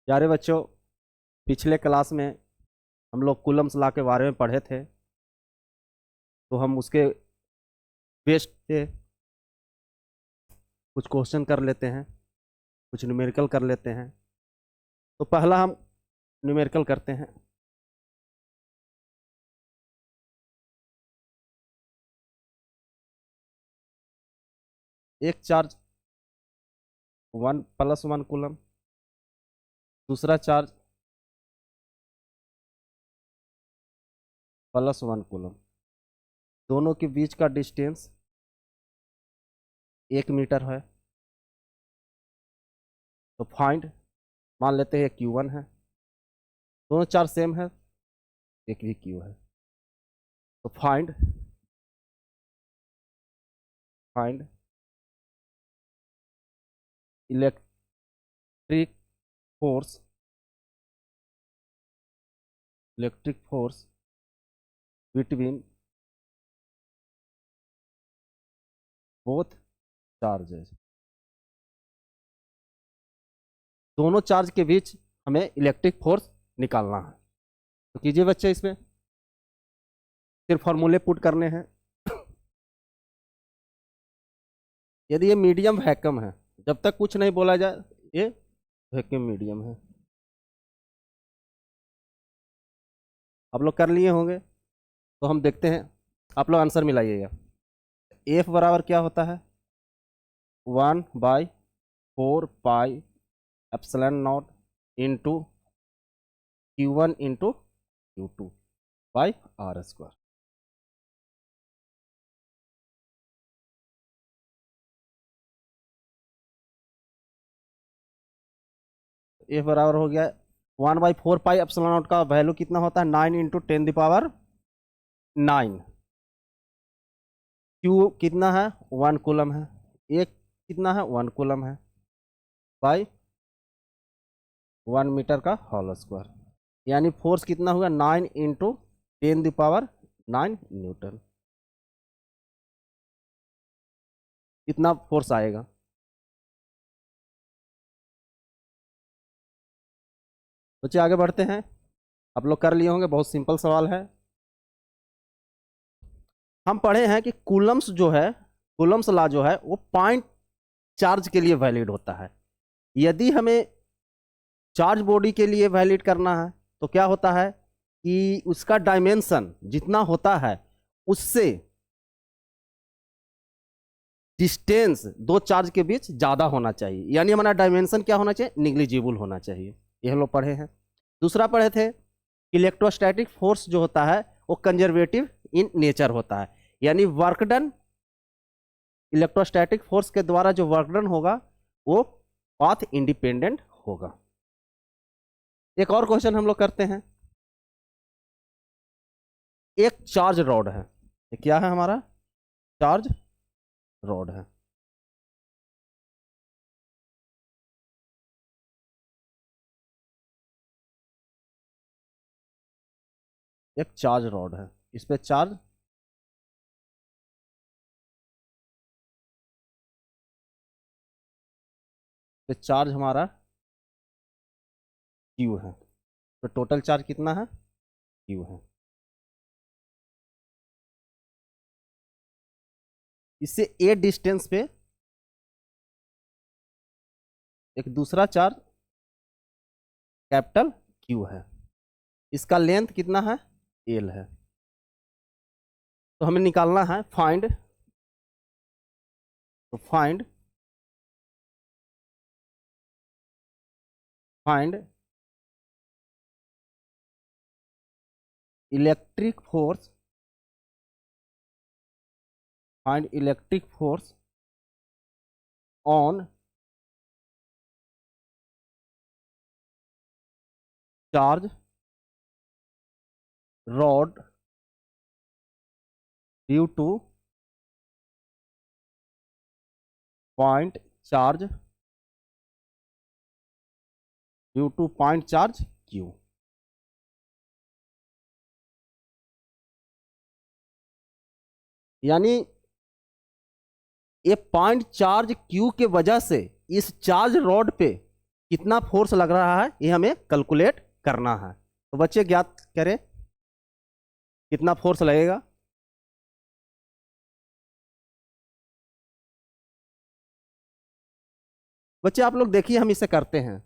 प्यारे बच्चों, पिछले क्लास में हम लोग कूलम्स लॉ के बारे में पढ़े थे, तो हम उसके बेस्ड पे कुछ क्वेश्चन कर लेते हैं, कुछ न्यूमेरिकल कर लेते हैं। तो पहला हम न्यूमेरिकल करते हैं। एक चार्ज 1+1 कूलम, दूसरा चार्ज +1 कूलम, दोनों के बीच का डिस्टेंस 1 मीटर है। तो फाइंड, मान लेते हैं Q1 है, दोनों चार्ज सेम है, एक भी Q है। तो find electric force between both charges. दोनों चार्ज के बीच हमें इलेक्ट्रिक फोर्स निकालना है। तो कीजिए बच्चे, इसमें सिर्फ फॉर्मूले पुट करने हैं। यदि ये मीडियम वैक्यूम है, जब तक कुछ नहीं बोला जाए ये वैक्यूम मीडियम है। आप लोग कर लिए होंगे, तो हम देखते हैं, आप लोग आंसर मिलाइएगा। एफ बराबर क्या होता है? 1/4πε0 into Q1 into Q2 by R²। F बराबर हो गया 1/4πε0 का वैल्यू कितना होता है? 9 इंटू 10⁹9। क्यू कितना है? 1 कूलम है। एक कितना है? 1 कूलम है, बाई 1 मीटर का होल स्क्वायर। यानी फोर्स कितना हुआ? 9 इंटू 10⁹9 न्यूटन। कितना फोर्स आएगा? बच्चे आगे बढ़ते हैं। आप लोग कर लिए होंगे, बहुत सिंपल सवाल है। हम पढ़े हैं कि कूलम्स जो है, कूलम्स लॉ जो है वो पॉइंट चार्ज के लिए वैलिड होता है। यदि हमें चार्ज बॉडी के लिए वैलिड करना है तो क्या होता है कि उसका डायमेंशन जितना होता है उससे डिस्टेंस दो चार्ज के बीच ज्यादा होना चाहिए। यानी हमारा डायमेंशन क्या होना चाहिए? निग्लिजिबल होना चाहिए। ये हम लोग पढ़े हैं। दूसरा पढ़े थे, इलेक्ट्रोस्टैटिक फोर्स जो होता है वो कंजर्वेटिव इन नेचर होता है। यानी वर्क डन, इलेक्ट्रोस्टैटिक फोर्स के द्वारा जो वर्क डन होगा वो पाथ इंडिपेंडेंट होगा। एक और क्वेश्चन हम लोग करते हैं। एक चार्ज रॉड है, ये क्या है? हमारा चार्ज रॉड है। एक चार्ज रॉड है, इस पे चार्ज हमारा Q है। तो टोटल चार्ज कितना है? Q है। इससे ए डिस्टेंस पे एक दूसरा चार्ज कैपिटल Q है। इसका लेंथ कितना है? L है। तो हमें निकालना है find electric force on charge rod due two point charge Q। यानी ये पॉइंट चार्ज Q के वजह से इस चार्ज रॉड पे कितना फोर्स लग रहा है ये हमें कैलकुलेट करना है। तो बच्चे ज्ञात करें कितना फोर्स लगेगा। बच्चे आप लोग देखिए हम इसे करते हैं,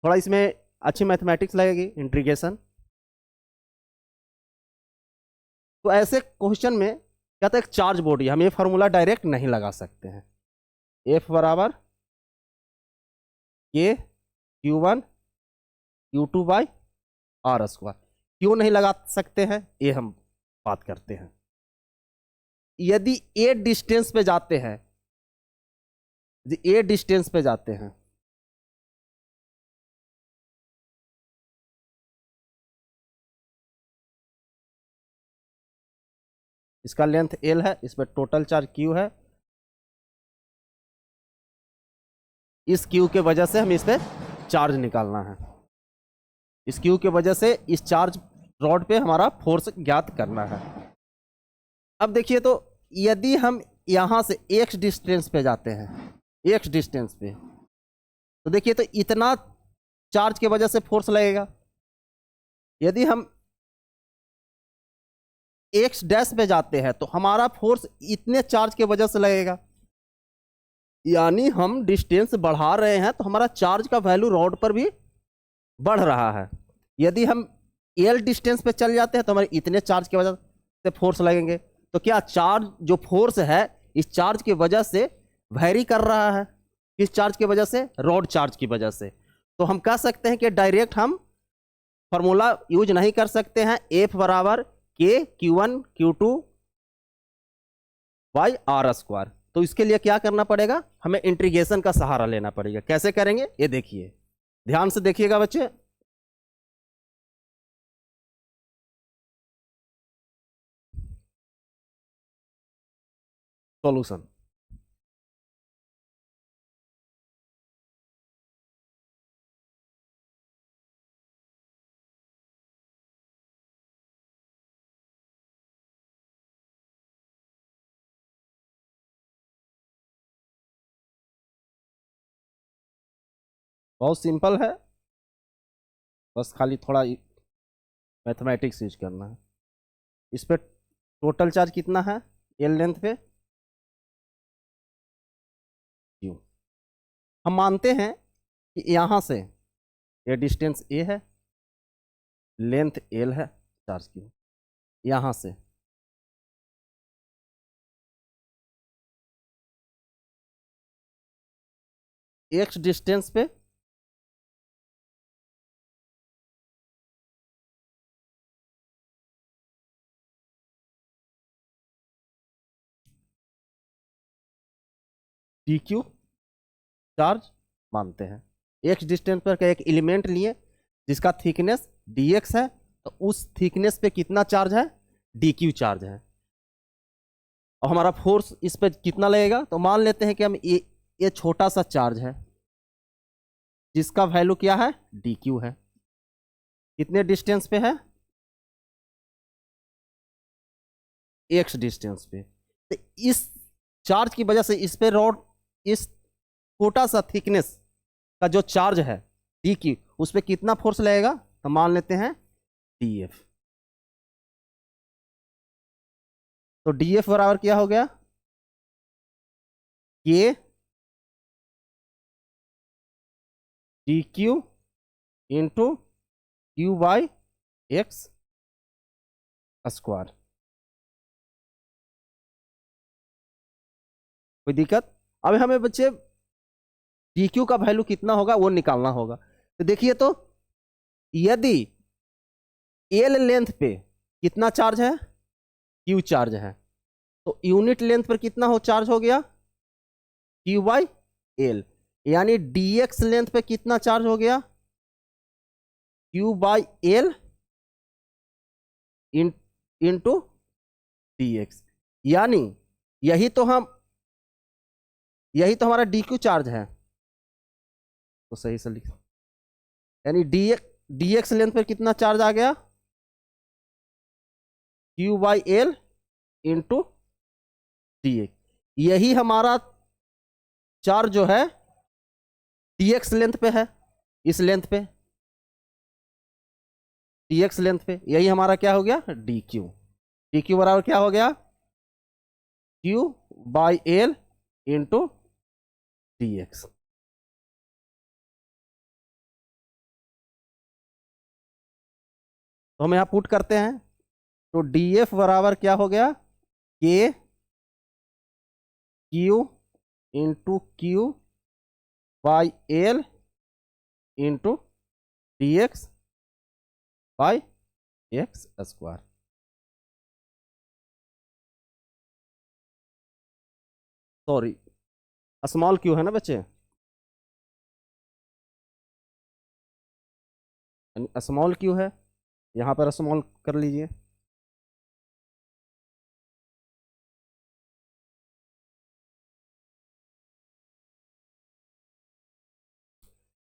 थोड़ा इसमें अच्छी मैथमेटिक्स लगेगी, इंटीग्रेशन। तो ऐसे क्वेश्चन में क्या था, एक चार्ज बॉडी, हम ये फार्मूला डायरेक्ट नहीं लगा सकते हैं। एफ बराबर के Q1 Q2 by R square. क्यों नहीं लगा सकते हैं ये हम बात करते हैं। यदि ए डिस्टेंस पे जाते हैं, ए डिस्टेंस पे जाते हैं, इसका लेंथ L है, इस पर टोटल चार्ज Q है, इस Q के वजह से हमें इस पे चार्ज निकालना है। इस Q के वजह से इस चार्ज रॉड पे हमारा फोर्स ज्ञात करना है। अब देखिए तो यदि हम यहां से x डिस्टेंस पे जाते हैं, x डिस्टेंस पे, तो देखिए तो इतना चार्ज के वजह से फोर्स लगेगा। यदि हम x डैश पे जाते हैं तो हमारा फोर्स इतने चार्ज के वजह से लगेगा। यानी हम डिस्टेंस बढ़ा रहे हैं तो हमारा चार्ज का वैल्यू रॉड पर भी बढ़ रहा है। यदि हम एल डिस्टेंस पे चल जाते हैं तो हमारे इतने चार्ज की वजह से फोर्स लगेंगे। तो क्या चार्ज जो फोर्स है इस चार्ज की वजह से वैरी कर रहा है, किस चार्ज की वजह से, रॉड चार्ज की वजह से। तो हम कह सकते हैं कि डायरेक्ट हम फॉर्मूला यूज नहीं कर सकते हैं। एफ बराबर के Q1 Q2 by R square. तो इसके लिए क्या करना पड़ेगा, हमें इंटीग्रेशन का सहारा लेना पड़ेगा। कैसे करेंगे ये देखिए, ध्यान से देखिएगा बच्चे। सॉल्यूशन, बहुत सिंपल है, बस खाली थोड़ा मैथमेटिक्स यूज करना है। इस पे टोटल चार्ज कितना है एल लेंथ पे, क्यू। हम मानते हैं कि यहां से ये डिस्टेंस ए है, लेंथ एल है, चार्ज क्यू। यहां से एक्स डिस्टेंस पे डी क्यू चार्ज मानते हैं। एक्स डिस्टेंस पर का एक एलिमेंट लिए जिसका थिकनेस डी एक्स है, तो उस थिकनेस पे कितना चार्ज है, डी क्यू चार्ज है। और हमारा फोर्स इस पे कितना लगेगा, तो मान लेते हैं कि हम ये छोटा सा चार्ज है जिसका वैल्यू क्या है, डी क्यू है। कितने डिस्टेंस पे है, एक्स डिस्टेंस पे। तो इस चार्ज की वजह से इस पे रॉड, इस छोटा सा थिकनेस का जो चार्ज है डी क्यू, उस पर कितना फोर्स लगेगा, तो मान लेते हैं डी एफ। तो डी एफ बराबर क्या हो गया, के D Q into Q by x square. कोई दिक्कत। अब हमें बच्चे डी क्यू का वैल्यू कितना होगा वो निकालना होगा। तो देखिए तो यदि एल लेंथ पे कितना चार्ज है, क्यू चार्ज है, तो यूनिट लेंथ पर कितना हो चार्ज हो गया, क्यू बाई एल। यानी डीएक्स लेंथ पे कितना चार्ज हो गया, Q by L into D x. यानी यही तो हमारा डी क्यू चार्ज है। तो सही से लिख, यानी डी एक्स लेंथ पर कितना चार्ज आ गया, Q by L into D x. यही हमारा चार्ज जो है डी एक्स लेंथ पे है। इस लेंथ पे, dx लेंथ पे, यही हमारा क्या हो गया, dq। dq बराबर क्या हो गया, q by L into dx। तो हम यहां पुट करते हैं, तो df बराबर क्या हो गया, k q into q by L into dx by x square. Sorry, small Q है ना बच्चे, स्मॉल क्यू है, यहां पर स्मॉल कर लीजिए।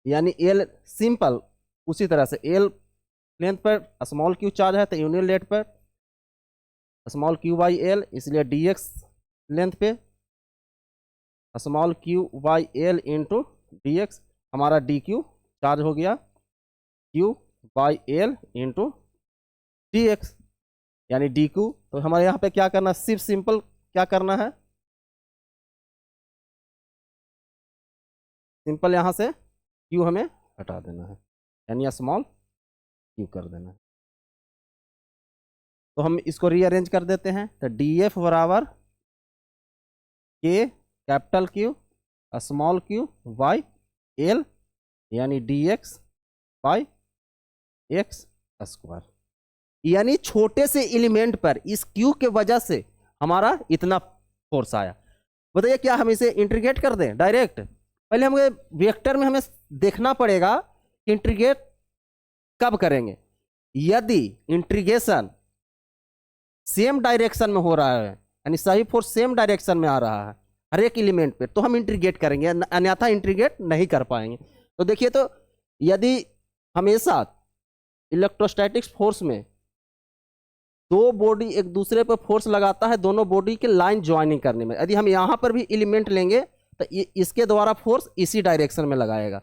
यानी एल सिंपल, उसी तरह से एल लेंथ पर स्मॉल क्यू चार्ज है तो यूनियन लेट पर स्मॉल क्यू बाई एल, इसलिए dx लेंथ पे small Q by L into dx, हमारा dq चार्ज हो गया q by L into dx, यानी dq। तो हमारे यहाँ पे क्या करना है, सिर्फ सिंपल क्या करना है, सिंपल यहाँ से q हमें हटा देना है, यानी स्मॉल q कर देना है। तो हम इसको रीअरेंज कर देते हैं, तो df बराबर k capital Q small q by L, यानी dx बाई एक्स स्क्वायर। यानी छोटे से एलिमेंट पर इस q के वजह से हमारा इतना फोर्स आया। बताइए क्या हम इसे इंटीग्रेट कर दें डायरेक्ट, पहले हमें वेक्टर में हमें देखना पड़ेगा कि इंटीग्रेट कब करेंगे। यदि इंटीग्रेशन सेम डायरेक्शन में हो रहा है, यानी सही फोर्स सेम डायरेक्शन में आ रहा है हर एक एलिमेंट पे, तो हम इंटीग्रेट करेंगे, अन्यथा इंटीग्रेट नहीं कर पाएंगे। तो देखिए, तो यदि हमेशा इलेक्ट्रोस्टैटिक्स फोर्स में दो बॉडी एक दूसरे पर फोर्स लगाता है, दोनों बॉडी के लाइन ज्वाइनिंग करने में, यदि हम यहां पर भी एलिमेंट लेंगे तो इसके द्वारा फोर्स इसी डायरेक्शन में लगाएगा।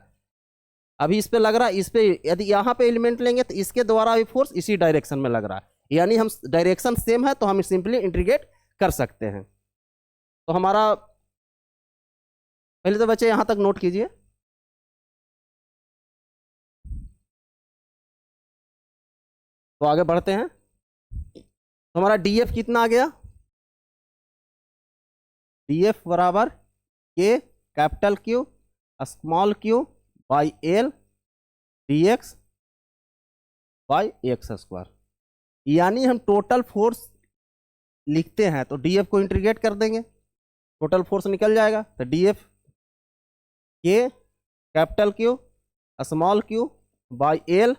अभी इस पे लग रहा है, इस पे यदि यहाँ पे एलिमेंट लेंगे तो इसके द्वारा भी फोर्स इसी डायरेक्शन में लग रहा है, यानी हम डायरेक्शन सेम है तो हम सिंपली इंटीग्रेट कर सकते हैं। तो हमारा पहले तो बच्चे यहां तक नोट कीजिए। तो आगे बढ़ते हैं, तो हमारा df कितना आ गया, df बराबर k capital Q small q by L dx by x square. यानी हम टोटल फोर्स लिखते हैं तो df को इंटीग्रेट कर देंगे, टोटल फोर्स निकल जाएगा, तो df k capital Q small q by L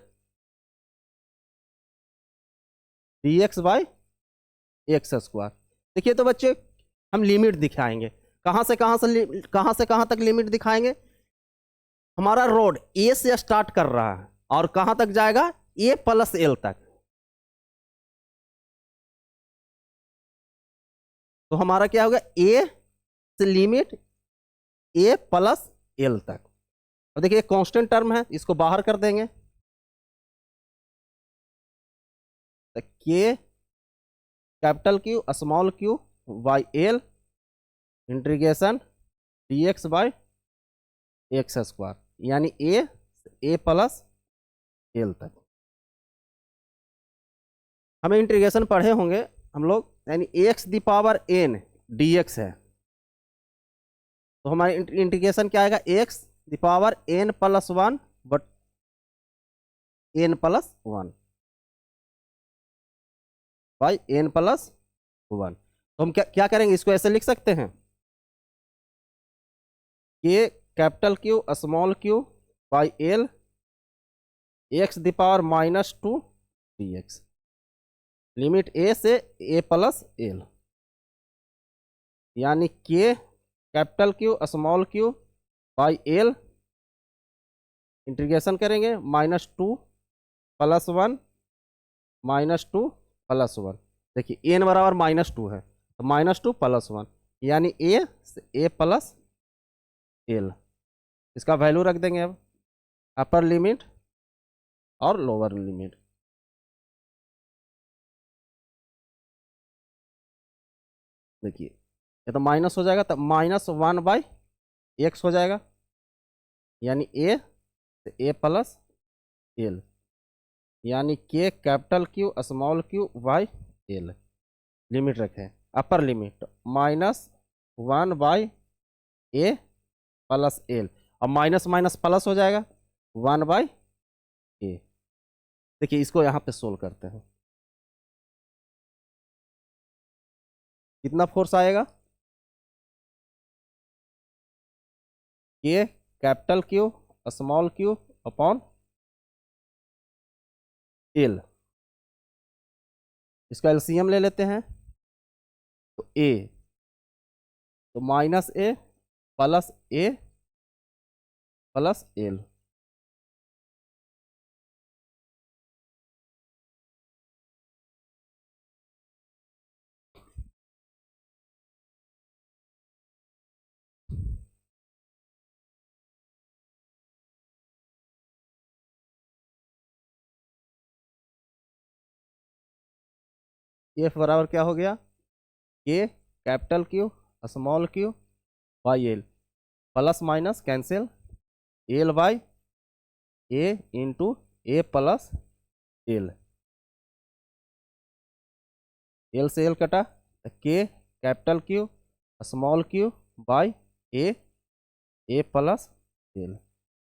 dx by x square. देखिए तो बच्चे हम लिमिट दिखाएंगे, कहां से कहां तक लिमिट दिखाएंगे। हमारा रोड ए से स्टार्ट कर रहा है और कहां तक जाएगा, ए प्लस एल तक। तो हमारा क्या होगा, ए से लिमिट ए प्लस एल तक। और देखिए कांस्टेंट टर्म है, इसको बाहर कर देंगे, तो के capital Q small q by L integration dx by x square, यानी ए प्लस एल तक। हमें इंटीग्रेशन पढ़े होंगे हम लोग, यानी x the power n dx है, तो हमारी इंटीग्रेशन क्या आएगा, x the power n plus one but n plus one by n plus one. तो हम क्या क्या करेंगे, इसको ऐसे लिख सकते हैं, K capital Q small q by L X the power -2 dx, limit A से ए प्लस एल, यानी K capital Q small q by L integration करेंगे -2 प्लस वन -2 प्लस वन। देखिए एन बराबर -2 है, तो -2 प्लस वन, यानी ए से A plus L, इसका वैल्यू रख देंगे अब। अपर लिमिट और लोअर लिमिट। देखिए ये तो माइनस हो जाएगा, तब -1/x हो जाएगा, यानी ए प्लस एल, यानी K capital Q small Q by L. Limit रखें, upper limit -1/a plus L, और माइनस माइनस प्लस हो जाएगा 1/a। देखिए इसको यहाँ पे सोल्व करते हैं, कितना फोर्स आएगा, के capital Q small Q upon L. इसका एलसीएम ले लेते हैं, तो ए, तो -a plus A plus L. F बराबर क्या हो गया, के capital Q small Q by L, plus minus cancel, L by A into A plus L, L से एल कटा, के capital Q small Q by A plus L.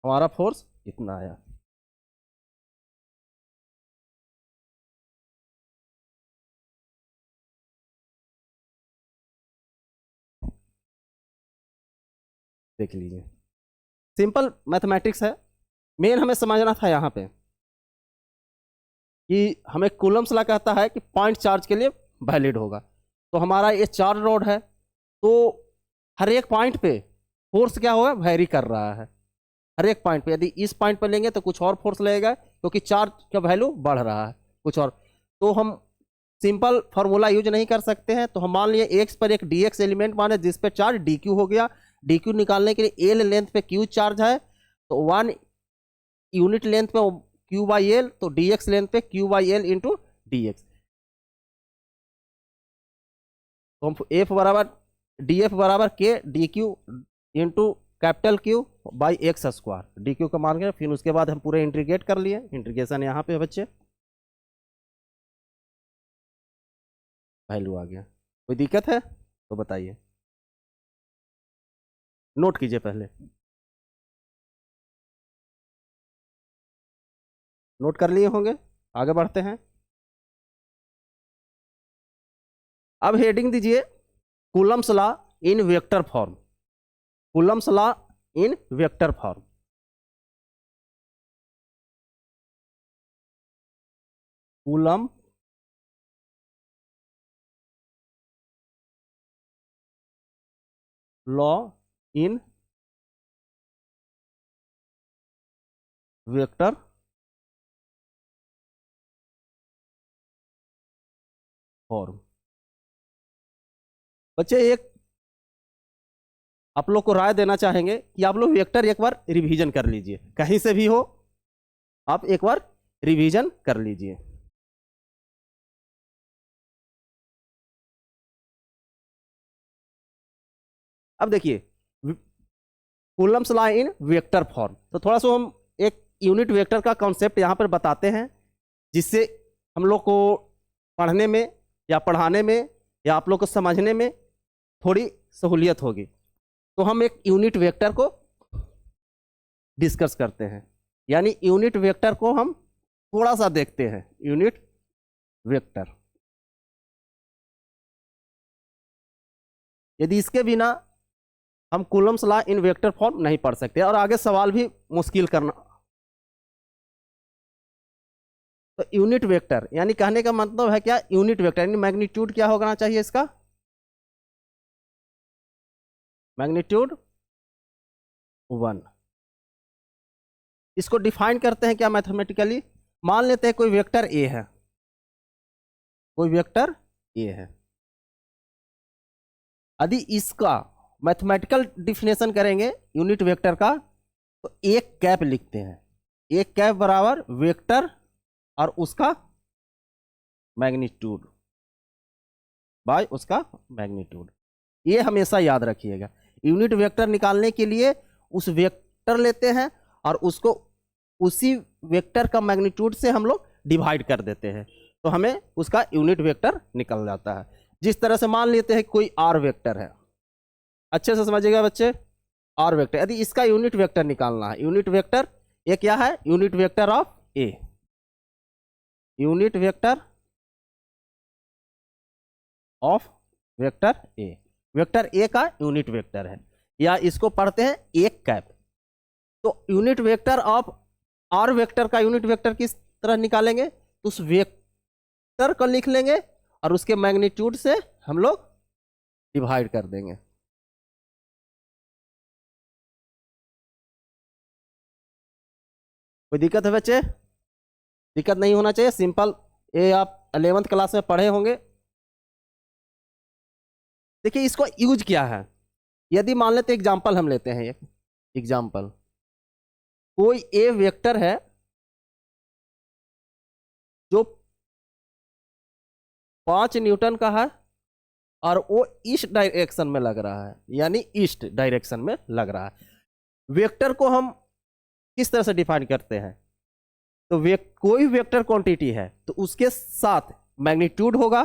हमारा force इतना आया। देख लीजिए, सिंपल मैथमेटिक्स है। मेन हमें समझना था यहाँ पे कि हमें कूलम्स लॉ कहता है कि पॉइंट चार्ज के लिए वैलिड होगा। तो हमारा ये चार्ज रोड है, तो हर एक पॉइंट पे फोर्स क्या होगा, वेरी कर रहा है। हर एक पॉइंट पे, यदि इस पॉइंट पे लेंगे तो कुछ और फोर्स लगेगा, क्योंकि चार्ज का वैल्यू बढ़ रहा है कुछ और। तो हम सिंपल फार्मूला यूज नहीं कर सकते हैं। तो हम मान लिए एक्स पर एक डी एक्स एलिमेंट माने, जिस पे चार्ज डी क्यू हो गया। डी क्यू निकालने के लिए एल लेंथ पे क्यू चार्ज है, तो 1 यूनिट लेंथ पे क्यू बाई एल, तो डी एक्स लेंथ पे Q by L into D x. तो हम एफ बराबर डी एफ बराबर के D Q into capital Q by x square, D Q का मान गया। फिर उसके बाद हम पूरे इंटीग्रेट कर लिए, इंटीग्रेशन यहाँ पे बच्चे वैल्यू आ गया। कोई दिक्कत है तो बताइए, नोट कीजिए पहले, नोट कर लिए होंगे। आगे बढ़ते हैं। अब हेडिंग दीजिए Coulomb's law in vector form. Coulomb's law in vector form. Coulomb law in vector form. बच्चे एक आप लोग को राय देना चाहेंगे कि आप लोग वेक्टर एक बार रिवीजन कर लीजिए, कहीं से भी हो आप एक बार रिवीजन कर लीजिए। अब देखिए Coulomb's law in vector form, तो थोड़ा सा हम एक यूनिट वेक्टर का कॉन्सेप्ट यहाँ पर बताते हैं, जिससे हम लोग को पढ़ने में या पढ़ाने में या आप लोग को समझने में थोड़ी सहूलियत होगी। तो हम एक यूनिट वेक्टर को डिस्कस करते हैं, यानी यूनिट वेक्टर को हम थोड़ा सा देखते हैं। यूनिट वेक्टर, यदि इसके बिना हम Coulomb's law in vector form नहीं पढ़ सकते, और आगे सवाल भी मुश्किल करना। तो यूनिट वेक्टर यानी कहने का मतलब है क्या, यूनिट वेक्टर यानी मैग्नीट्यूड क्या होना चाहिए इसका, मैग्नीट्यूड 1। इसको डिफाइन करते हैं क्या मैथमेटिकली। मान लेते हैं कोई वेक्टर ए है, कोई वेक्टर ए है। यदि इसका मैथमेटिकल डिफिनेशन करेंगे यूनिट वेक्टर का, तो एक कैप लिखते हैं। एक कैप बराबर वेक्टर और उसका मैग्नीट्यूड बाय उसका मैग्नीट्यूड। ये हमेशा याद रखिएगा। यूनिट वेक्टर निकालने के लिए उस वेक्टर लेते हैं और उसको उसी वेक्टर का मैग्नीट्यूड से हम लोग डिवाइड कर देते हैं, तो हमें उसका यूनिट वेक्टर निकल जाता है। जिस तरह से मान लेते हैं कोई आर वेक्टर है, अच्छे से समझिएगा बच्चे, आर वेक्टर, यदि इसका यूनिट वेक्टर निकालना है, यूनिट वेक्टर ये क्या है, unit vector of A, unit vector of vector A, vector A का यूनिट वेक्टर है, या इसको पढ़ते हैं एक कैप। तो unit vector of R vector का यूनिट वेक्टर किस तरह निकालेंगे, तो उस वेक्टर को लिख लेंगे और उसके मैग्नीट्यूड से हम लोग डिवाइड कर देंगे। कोई दिक्कत है बच्चे? दिक्कत नहीं होना चाहिए, सिंपल, ये आप 11th क्लास में पढ़े होंगे। देखिए इसको यूज क्या है, यदि मान लेते एग्जांपल हम लेते हैं, एक एग्जांपल, कोई ए वेक्टर है जो 5 न्यूटन का है और वो ईस्ट डायरेक्शन में लग रहा है, यानी ईस्ट डायरेक्शन में लग रहा है। वेक्टर को हम किस तरह से डिफाइन करते हैं, तो कोई वेक्टर क्वांटिटी है तो उसके साथ मैग्नीट्यूड होगा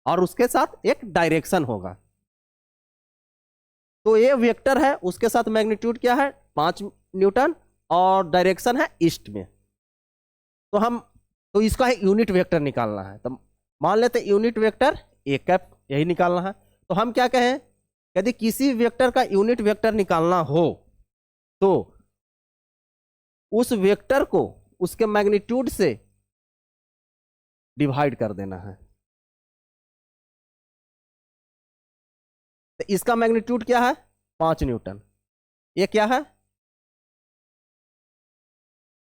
और उसके साथ एक डायरेक्शन होगा। तो ये वेक्टर है, उसके साथ मैग्नीट्यूड क्या है 5 न्यूटन और डायरेक्शन है ईस्ट में। तो इसका यूनिट वेक्टर निकालना है, तो मान लेते यूनिट वेक्टर ए कैप, यही निकालना है। तो हम क्या कहें, यदि किसी वेक्टर का यूनिट वेक्टर निकालना हो तो उस वेक्टर को उसके मैग्नीट्यूड से डिवाइड कर देना है। तो इसका मैग्नीट्यूड क्या है 5 न्यूटन, ये क्या है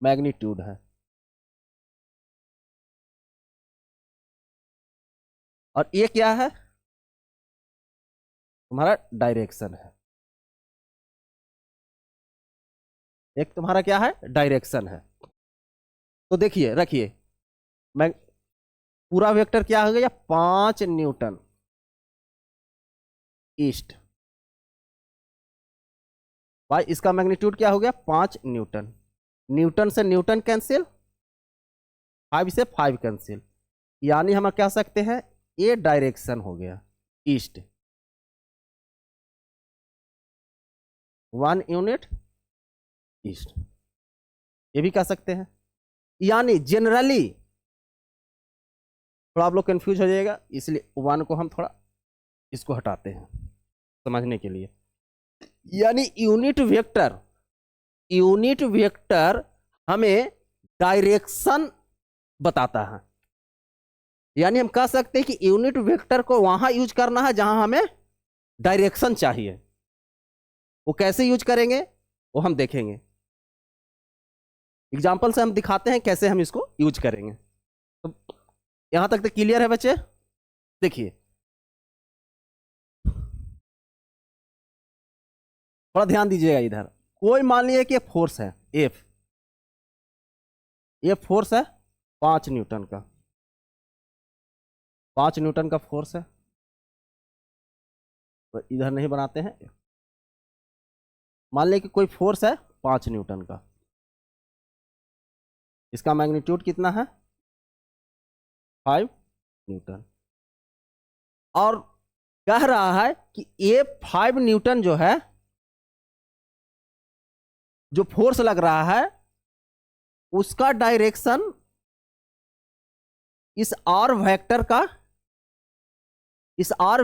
मैग्नीट्यूड है, और ये क्या है तुम्हारा डायरेक्शन है, एक तुम्हारा क्या है डायरेक्शन है। तो देखिए रखिए, मैं पूरा वेक्टर क्या हो गया 5 न्यूटन ईस्ट बाय इसका मैग्नीट्यूड क्या हो गया 5 न्यूटन, न्यूटन से न्यूटन कैंसिल, 5 से 5 कैंसिल, यानी हम कह सकते हैं ये डायरेक्शन हो गया ईस्ट, 1 यूनिट ईस्ट, ये भी कह सकते हैं। यानी जनरली थोड़ा आप लोग कंफ्यूज हो जाएगा, इसलिए 1 को हम थोड़ा इसको हटाते हैं समझने के लिए। यानी यूनिट वेक्टर हमें डायरेक्शन बताता है, यानी हम कह सकते हैं कि यूनिट वेक्टर को वहां यूज करना है जहां हमें डायरेक्शन चाहिए। वो कैसे यूज करेंगे वो हम देखेंगे, एग्जाम्पल से हम दिखाते हैं कैसे हम इसको यूज करेंगे। तो यहां तक तो क्लियर है बच्चे? देखिए थोड़ा ध्यान दीजिएगा इधर, कोई मान लीजिए कि फोर्स है एफ, ये फोर्स है 5 न्यूटन का, 5 न्यूटन का फोर्स है, तो इधर नहीं बनाते हैं। मान लीजिए कि कोई फोर्स है 5 न्यूटन का, इसका मैग्नीट्यूड कितना है 5 न्यूटन, और कह रहा है कि ये 5 न्यूटन जो है, जो फोर्स लग रहा है उसका डायरेक्शन इस आर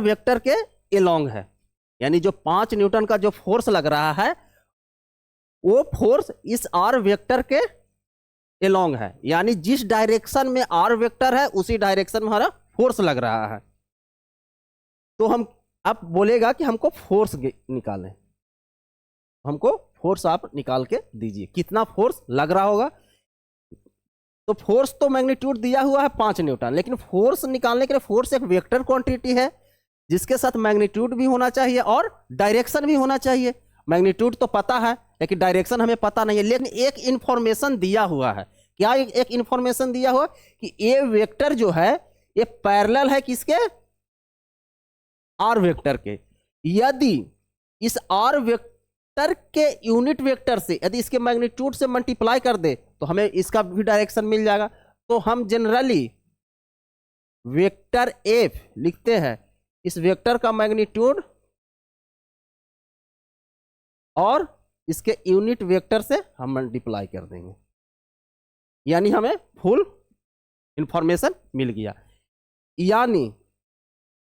वेक्टर के एलोंग है, यानी जो 5 न्यूटन का जो फोर्स लग रहा है वो फोर्स इस आर वेक्टर के एलोंग है, यानी जिस डायरेक्शन में आर वेक्टर है उसी डायरेक्शन में हमारा फोर्स लग रहा है। तो हम आप बोलेगा कि हमको फोर्स निकालें, हमको फोर्स आप निकाल के दीजिए, कितना फोर्स लग रहा होगा। तो फोर्स तो मैग्नीट्यूड दिया हुआ है 5 न्यूटन, लेकिन फोर्स निकालने के लिए, फोर्स एक वेक्टर क्वांटिटी है जिसके साथ मैग्नीट्यूड भी होना चाहिए और डायरेक्शन भी होना चाहिए। मैग्नीट्यूड तो पता है लेकिन डायरेक्शन हमें पता नहीं है। लेकिन एक इंफॉर्मेशन दिया हुआ है, क्या एक इंफॉर्मेशन दिया हुआ कि ये वेक्टर जो है ये पैरेलल है किसके, आर वेक्टर के। यदि इस आर वेक्टर के यूनिट वेक्टर से यदि इसके मैग्नीट्यूड से मल्टीप्लाई कर दे तो हमें इसका भी डायरेक्शन मिल जाएगा। तो हम जनरली वेक्टर एफ लिखते हैं, इस वेक्टर का मैग्नीट्यूड और इसके यूनिट वेक्टर से हम मल्टीप्लाई कर देंगे, यानी हमें फुल इंफॉर्मेशन मिल गया। यानी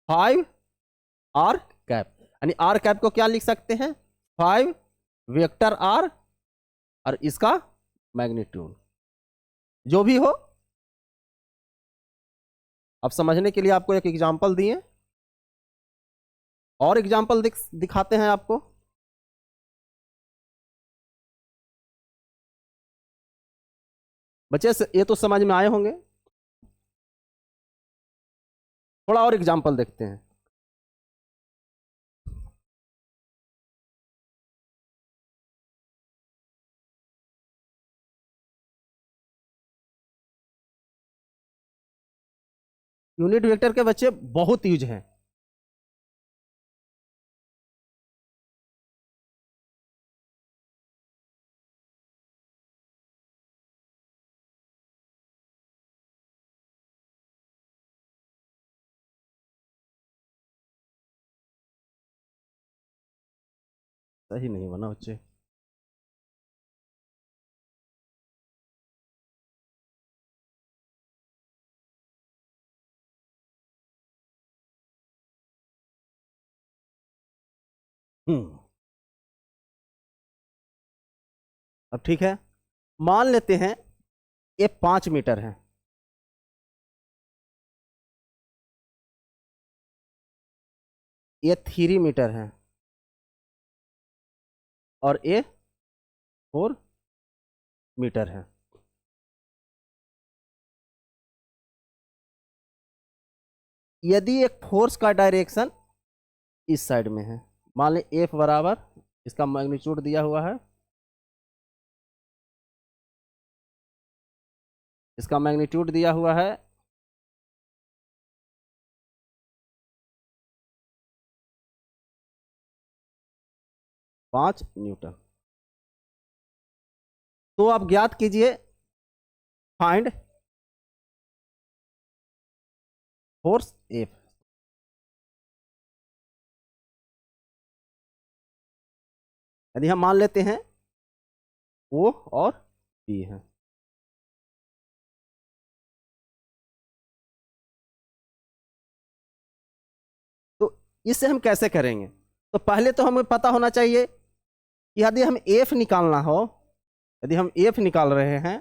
5 आर कैप, यानी आर कैप को क्या लिख सकते हैं, 5 वेक्टर आर और इसका मैग्नीट्यूड जो भी हो। अब समझने के लिए आपको एक एग्जांपल दिए और एग्जांपल दिखाते हैं आपको। बच्चे ये तो समझ में आए होंगे, थोड़ा और एग्जांपल देखते हैं। यूनिट वेक्टर के बच्चे बहुत यूज हैं। सही नहीं बना बच्चे। अब ठीक है, मान लेते हैं ये 5 मीटर है, ये 3 मीटर है और ये 4 मीटर है। यदि एक फोर्स का डायरेक्शन इस साइड में है, मान लें एफ बराबर, इसका मैग्नीट्यूड दिया हुआ है, इसका मैग्नीट्यूड दिया हुआ है 5 न्यूटन। तो आप ज्ञात कीजिए, फाइंड फोर्स एफ। यदि हम मान लेते हैं ओ और बी है, तो इससे हम कैसे करेंगे। तो पहले तो हमें पता होना चाहिए कि यदि हम एफ निकालना हो, यदि हम एफ निकाल रहे हैं,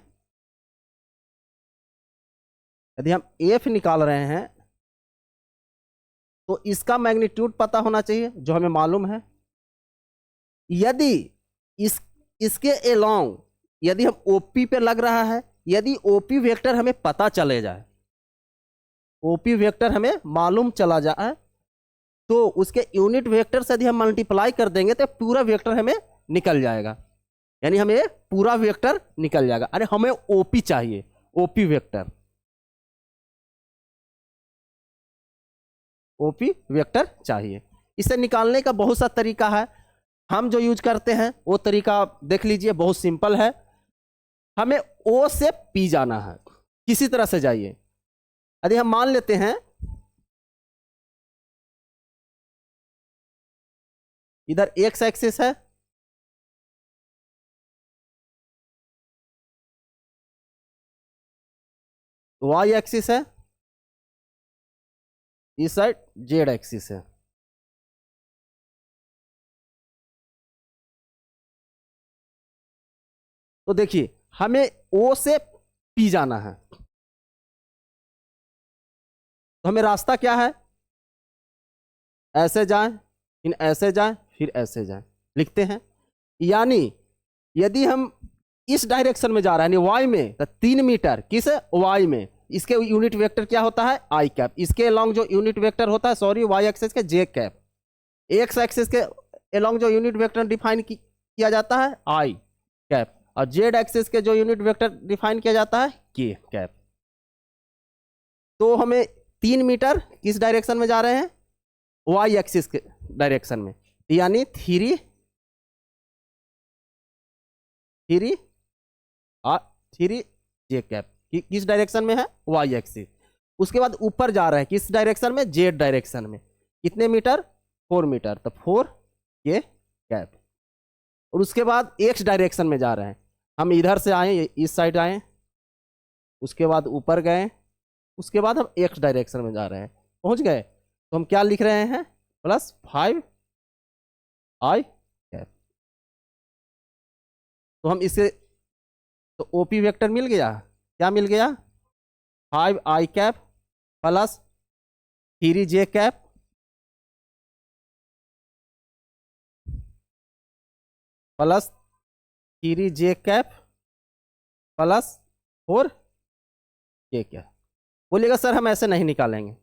यदि हम एफ निकाल रहे हैं तो इसका मैग्नीट्यूड पता होना चाहिए जो हमें मालूम है। यदि इसके एलोंग यदि हम ओपी पे लग रहा है, यदि ओपी वेक्टर हमें पता चले जाए, ओपी वेक्टर हमें मालूम चला जाए, तो उसके यूनिट वेक्टर से यदि हम मल्टीप्लाई कर देंगे तो पूरा वेक्टर हमें निकल जाएगा, यानी हमें पूरा वेक्टर निकल जाएगा। अरे हमें ओपी चाहिए, ओपी वेक्टर, ओपी वेक्टर चाहिए। इसे निकालने का बहुत सा तरीका है, हम जो यूज करते हैं वो तरीका देख लीजिए, बहुत सिंपल है। हमें ओ से पी जाना है, किसी तरह से जाइए। यदि हम मान लेते हैं इधर एक्स एक्सिस है, वाई एक्सिस है, इस साइड जेड एक्सिस है। तो देखिए हमें ओ से पी जाना है, तो हमें रास्ता क्या है, ऐसे जाएं, फिर ऐसे जाएं, फिर ऐसे जाएं, लिखते हैं। यानी यदि हम इस डायरेक्शन में जा रहे हैं यानी वाई में, तो 3 मीटर किस वाई में, इसके यूनिट वेक्टर क्या होता है आई कैप, इसके अलॉन्ग जो यूनिट वेक्टर होता है, सॉरी वाई एक्सिस के जे कैप, एक्स एक्सिस के एलोंग जो यूनिट वेक्टर डिफाइन किया जाता है आई कैप, और जेड एक्सिस के जो यूनिट वेक्टर डिफाइन किया जाता है के कैप। तो हमें 3 मीटर किस डायरेक्शन में जा रहे हैं, वाई एक्सिस के डायरेक्शन में, यानी थ्री जे कैप किस डायरेक्शन में है, वाई एक्सिस। उसके बाद ऊपर जा रहा है किस डायरेक्शन में, जेड डायरेक्शन में, कितने मीटर, 4 मीटर, तो 4 के कैप। और उसके बाद एक्स डायरेक्शन में जा रहे हैं, हम इधर से आए, इस साइड आए, उसके बाद ऊपर गए, उसके बाद हम एक्स डायरेक्शन में जा रहे हैं, पहुंच गए, तो हम क्या लिख रहे हैं, प्लस 5 आई कैप। तो हम इसे, तो ओपी वेक्टर मिल गया, क्या मिल गया, 5 आई कैप प्लस 3 जे कैप प्लस 3 जे कैप प्लस 4 के कैप। बोलिएगा सर हम ऐसे नहीं निकालेंगे,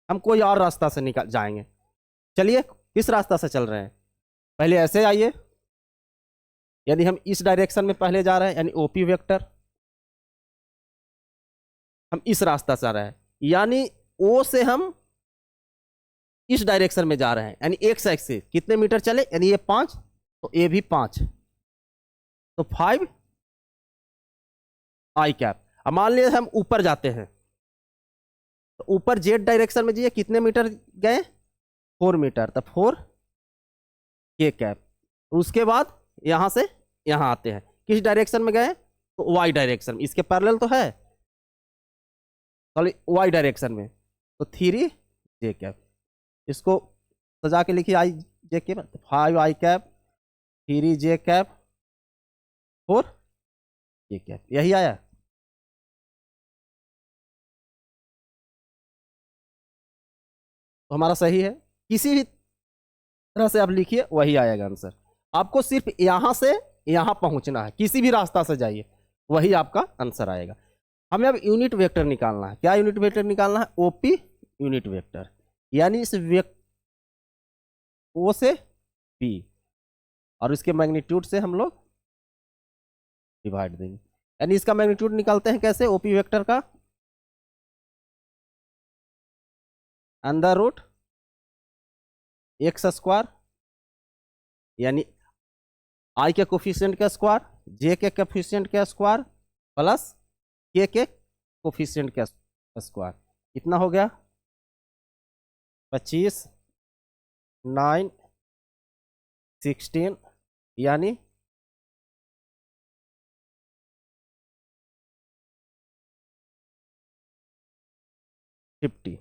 हम कोई और रास्ता से निकाल जाएंगे। चलिए किस रास्ता से चल रहे हैं, पहले ऐसे आइए, यदि हम इस डायरेक्शन में पहले जा रहे हैं, यानी ओपी वेक्टर हम इस रास्ता से आ रहे हैं, यानी ओ से हम इस डायरेक्शन में जा रहे हैं, यानी एक्स एक्सिस कितने मीटर चले, यानी ये 5, तो ए भी 5, तो 5 आई कैप। अब मान लीजिए हम ऊपर जाते हैं, तो ऊपर जेड डायरेक्शन में जाइए, कितने मीटर गए, 4 मीटर, तो 4 के कैप। उसके बाद यहां से यहां आते हैं, किस डायरेक्शन में गए, तो वाई डायरेक्शन, इसके पैरेलल तो है, सॉरी वाई डायरेक्शन में, तो 3 जे कैप। इसको सजा के लिखिए, आई जे कैप, 5 आई कैप 3 जे कैप 4 जे कैप, यही आया। तो हमारा सही है, किसी भी तरह से आप लिखिए वही आएगा आंसर। आपको सिर्फ यहां से यहां पहुंचना है, किसी भी रास्ता से जाइए वही आपका आंसर आएगा। हमें अब यूनिट वेक्टर निकालना है, क्या यूनिट वेक्टर निकालना है, ओपी यूनिट वेक्टर, यानी इस ओ से पी, और इसके मैग्नीट्यूड से हम लोग डिवाइड देंगे, यानी इसका मैग्नीट्यूड निकालते हैं कैसे, ओपी वेक्टर का अंडर रूट एक्स स्क्वायर, यानी आई के कोफिशिएंट का स्क्वायर, जे के कोफिशिएंट का स्क्वायर प्लस के कोफिशिएंट का स्क्वायर, कितना हो गया, 25 9 16, यानी 50,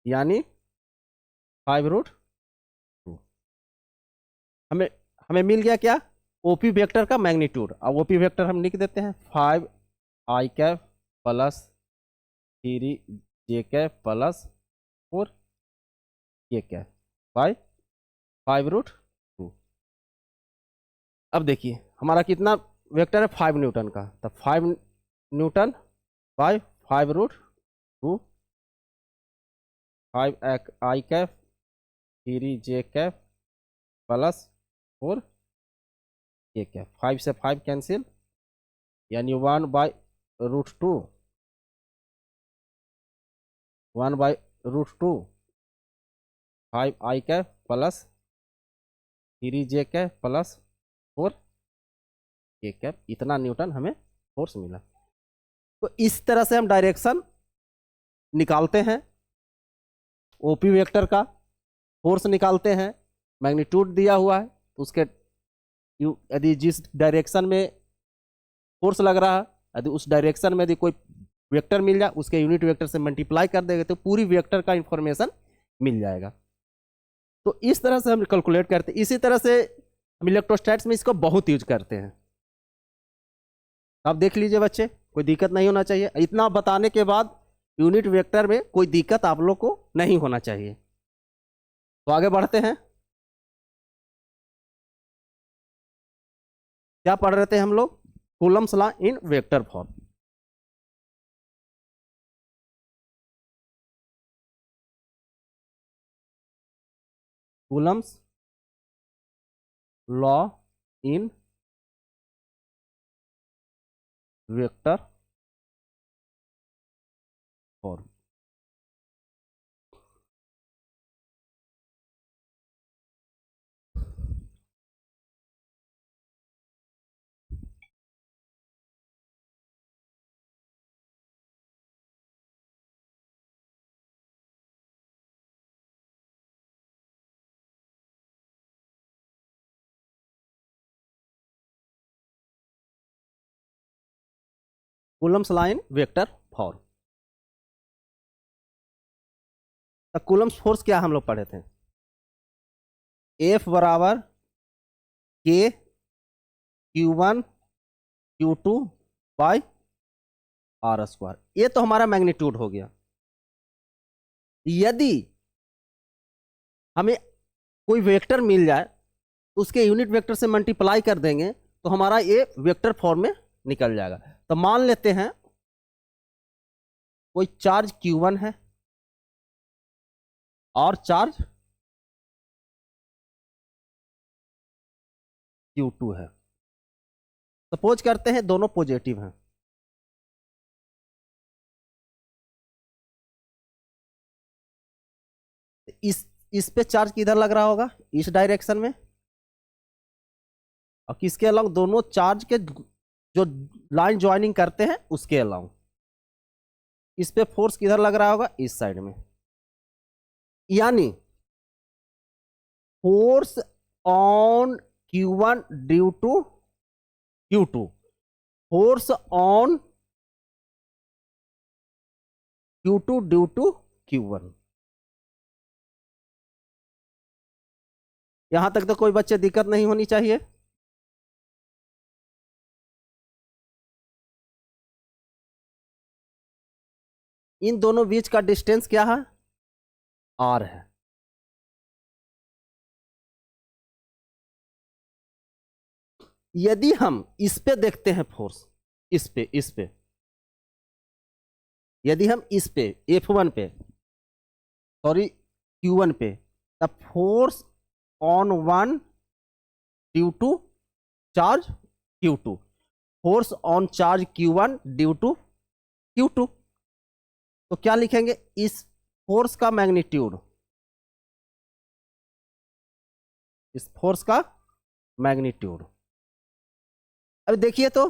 यानी 5√2। हमें हमें मिल गया क्या, ओपी वेक्टर का मैग्नीट्यूड। अब ओपी वेक्टर हम लिख देते हैं, 5 आई कैप प्लस 3 जे कैप प्लस 4 के कैप बाय 5√2। अब देखिए हमारा कितना वेक्टर है, 5 न्यूटन का, तो 5 newton by 5√2, 5 I cap 3 J cap plus 4 के कैप, 5 से 5 कैंसिल, यानी 1/√2, 1/√2, 5 आई कैप प्लस 3 जे कैप प्लस 4 के कैप, इतना न्यूटन हमें फोर्स मिला। तो इस तरह से हम डायरेक्शन निकालते हैं, ओपी वेक्टर का फोर्स निकालते हैं, मैग्नीट्यूड दिया हुआ है, तो उसके यदि जिस डायरेक्शन में फोर्स लग रहा है, यदि उस डायरेक्शन में यदि कोई वेक्टर मिल जाए, उसके यूनिट वेक्टर से मल्टीप्लाई कर देंगे तो पूरी वेक्टर का इंफॉर्मेशन मिल जाएगा। तो इस तरह से हम कैलकुलेट करते हैं। इसी तरह से हम इलेक्ट्रोस्टैट्स में इसको बहुत यूज करते हैं। आप देख लीजिए बच्चे, कोई दिक्कत नहीं होना चाहिए। इतना बताने के बाद यूनिट वेक्टर में कोई दिक्कत आप लोग को नहीं होना चाहिए। तो आगे बढ़ते हैं, क्या पढ़ रहे थे हम लोग, Coulomb's law in vector form. Coulomb's law in vector form. Coulomb's law in vector form. तो कूलम्स फोर्स क्या हम लोग पढ़े थे? F बराबर K Q1 Q2 by R square. ये तो हमारा मैग्नीट्यूड हो गया। यदि हमें कोई वेक्टर मिल जाए तो उसके यूनिट वेक्टर से मल्टीप्लाई कर देंगे तो हमारा ये वेक्टर फॉर्म में निकल जाएगा। तो मान लेते हैं कोई चार्ज Q1 है और चार्ज Q2 है। सपोज करते हैं दोनों पॉजिटिव हैं। इस पे चार्ज किधर लग रहा होगा? इस डायरेक्शन में। और किसके अलाउंग? दोनों चार्ज के जो लाइन ज्वाइनिंग करते हैं उसके अलाउंग। इस पे फोर्स किधर लग रहा होगा? इस साइड में। यानी force on Q1 due to Q2, force on Q2 due to Q1। यहां तक तो कोई बच्चे दिक्कत नहीं होनी चाहिए। इन दोनों बीच का डिस्टेंस क्या है? R है। यदि हम इस पे देखते हैं फोर्स, इस पे यदि हम इस पे F1 पे, सॉरी Q1 पे, तब force on 1 due to charge Q2, force on charge Q1 due to Q2। तो क्या लिखेंगे? इस फोर्स का मैग्नीट्यूड, इस फोर्स का मैग्नीट्यूड। अब देखिए तो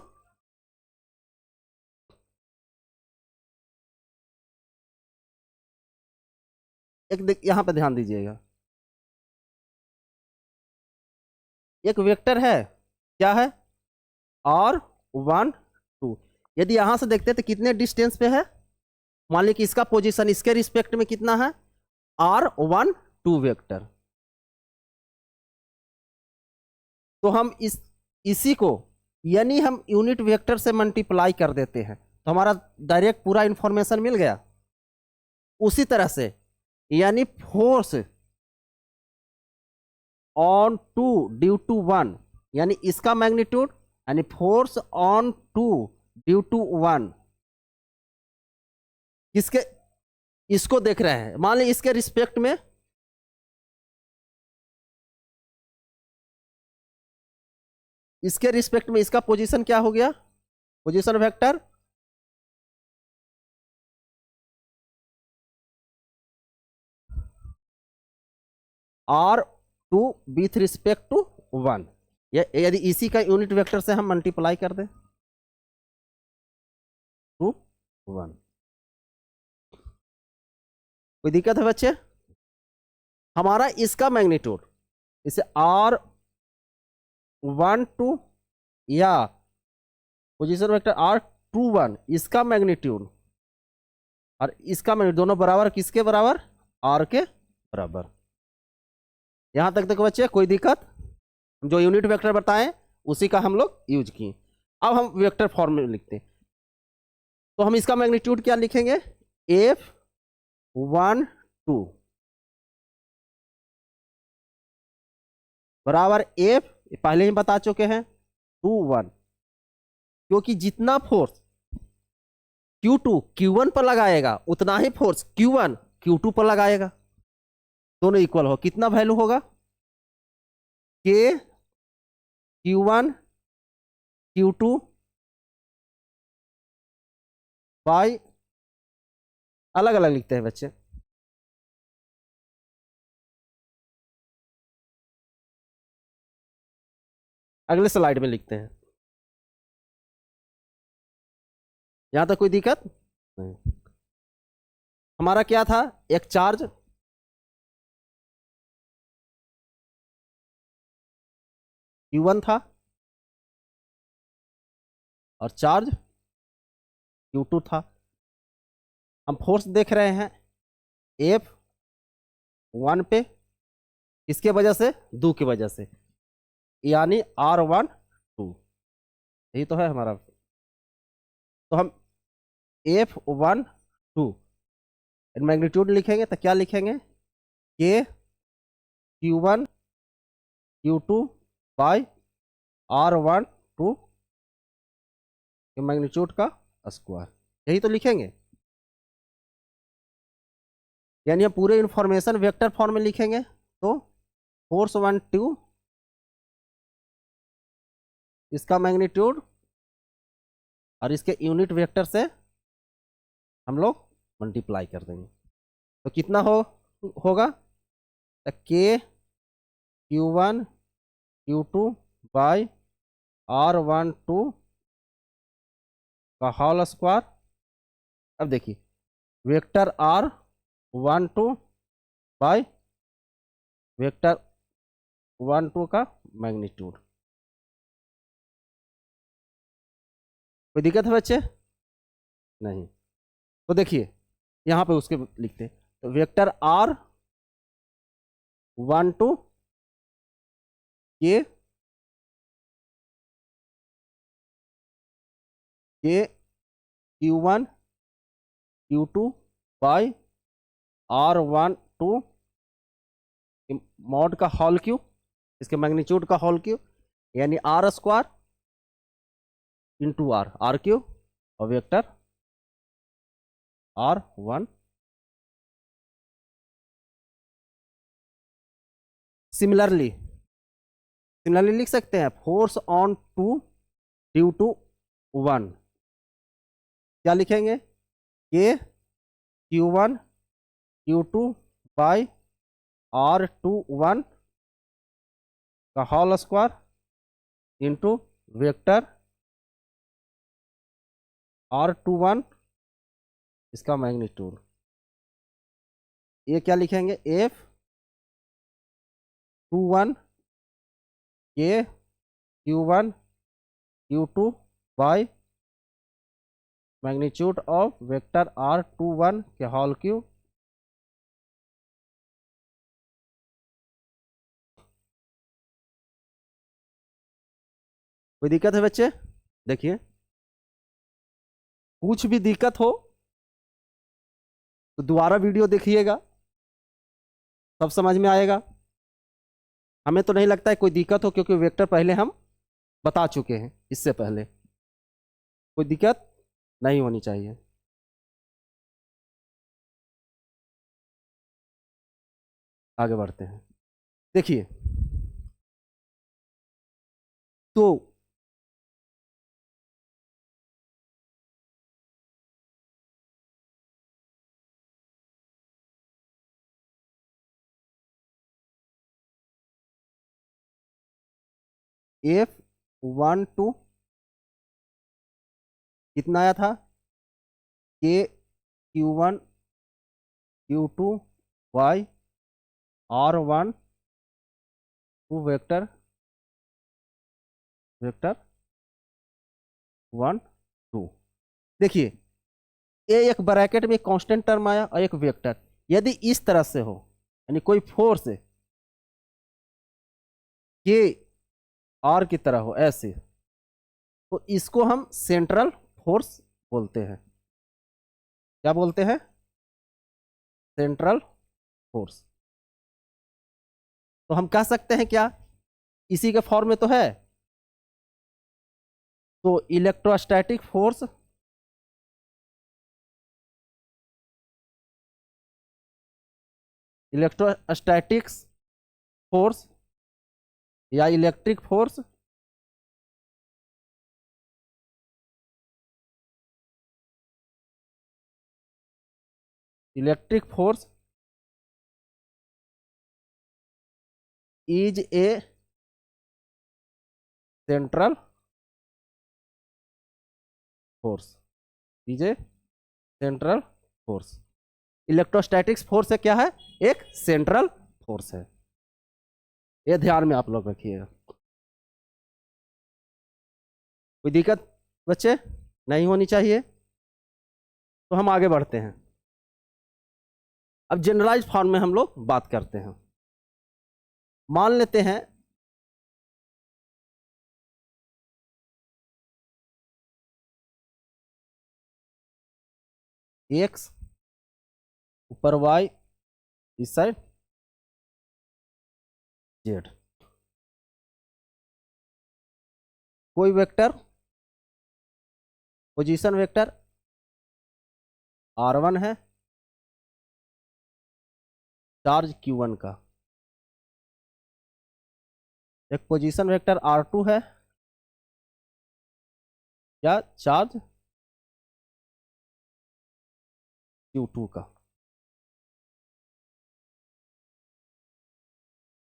यहां पर ध्यान दीजिएगा। एक वेक्टर है, क्या है? R1 2। यदि यहां से देखते हैं तो कितने डिस्टेंस पे है? मान लीजिए कि इसका पोजीशन इसके रिस्पेक्ट में कितना है? R1 2 vector. तो हम इसी को यानी हम यूनिट वेक्टर से मल्टीप्लाई कर देते हैं तो हमारा डायरेक्ट पूरा इंफॉर्मेशन मिल गया। उसी तरह से यानी फोर्स ऑन 2 ड्यू टू 1, यानी इसका मैग्नीट्यूड, यानी फोर्स ऑन 2 ड्यू टू 1 किसके? इसको देख रहे हैं। मान लीजिए इसके रिस्पेक्ट में इसका पोजीशन क्या हो गया? Position vector R2 with respect to 1। यदि इसी का यूनिट वेक्टर से हम मल्टीप्लाई कर दें 2 1। कोई दिक्कत है बच्चे? हमारा इसका मैग्नीट्यूड, इसे R1 2 या पोजीशन वेक्टर R21, इसका मैग्नीट्यूड और इसका मैग्नीट्यूड दोनों बराबर किसके बराबर? R के बराबर। यहां तक बच्चे कोई दिक्कत? जो यूनिट वेक्टर बताएं उसी का हम लोग यूज किए। अब हम वेक्टर फॉर्म में लिखते हैं तो हम इसका मैग्नीट्यूड क्या लिखेंगे? F1 2 बराबर F, पहले ही बता चुके हैं, 2 1। क्योंकि जितना फोर्स Q2 Q1 पर लगाएगा उतना ही फोर्स Q1 Q2 पर लगाएगा। दोनों इक्वल हो, कितना वैल्यू होगा? के Q1 Q2 बाई, अलग अलग लिखते हैं बच्चे, अगले स्लाइड में लिखते हैं। यहां तक कोई दिक्कत नहीं। हमारा क्या था? एक चार्ज Q1 था और चार्ज Q2 था। हम फोर्स देख रहे हैं F1 पे, किसके वजह से? दो की वजह से, यानी R12, यही तो है हमारा। तो हम F12 मैग्नीट्यूड लिखेंगे तो क्या लिखेंगे? के Q1 Q2 बाई R12 के मैग्नीट्यूड का स्क्वायर, यही तो लिखेंगे। यानी हम पूरे इंफॉर्मेशन वेक्टर फॉर्म में लिखेंगे। तो फोर्स 1 2, इसका मैग्नीट्यूड और इसके यूनिट वेक्टर से हम लोग मल्टीप्लाई कर देंगे, तो कितना होगा? तो के Q1 Q2 बाई R12 का होल स्क्वायर। अब देखिए, वेक्टर R12 बाई वेक्टर 1 2 का मैग्नीट्यूड। कोई दिक्कत है बच्चे? नहीं। तो देखिए यहां पे उसके लिखते हैं, तो वेक्टर R12 के Q1 Q2 by R12 mod का होल क्यूब, इसके मैग्नीट्यूड का होल क्यूब, यानी R square into R cube और वेक्टर R1। सिमिलरली लिख सकते हैं फोर्स ऑन 2 ड्यू टू 1, क्या लिखेंगे? के Q1 Q2 बाई R21 का whole square into vector R21 इसका मैग्नीट्यूड। ये क्या लिखेंगे? F21 के Q1 Q2 by magnitude of vector R21 के होल क्यूब। कोई दिक्कत है बच्चे? देखिए, कुछ भी दिक्कत हो तो दोबारा वीडियो देखिएगा, सब समझ में आएगा। हमें तो नहीं लगता है कोई दिक्कत हो, क्योंकि वेक्टर पहले हम बता चुके हैं, इससे पहले कोई दिक्कत नहीं होनी चाहिए। आगे बढ़ते हैं। देखिए, तो F12 कितना आया था? के Q1 Q2 by R1 to vector 1 2। देखिए, ये एक ब्रैकेट में कांस्टेंट टर्म आया और एक वेक्टर। यदि इस तरह से हो, यानी कोई फोर्स के आर की तरह हो ऐसे, तो इसको हम सेंट्रल फोर्स बोलते हैं। क्या बोलते हैं? Central force. तो हम कह सकते हैं क्या, इसी के फॉर्म में तो है, तो इलेक्ट्रोस्टैटिक फोर्स इलेक्ट्रोस्टैटिक्स फोर्स या electric force, electric force is a central force, is a central force. Electrostatics force है क्या है, एक सेंट्रल फोर्स है। ये ध्यान में आप लोग रखिएगा। कोई दिक्कत बच्चे नहीं होनी चाहिए। तो हम आगे बढ़ते हैं। अब जनरलाइज फॉर्म में हम लोग बात करते हैं। मान लेते हैं एक्स ऊपर वाई इस साइड जेड, कोई वेक्टर पोजीशन वेक्टर r1 है, चार्ज q1 का, एक पोजीशन वेक्टर r2 है या चार्ज q2 का।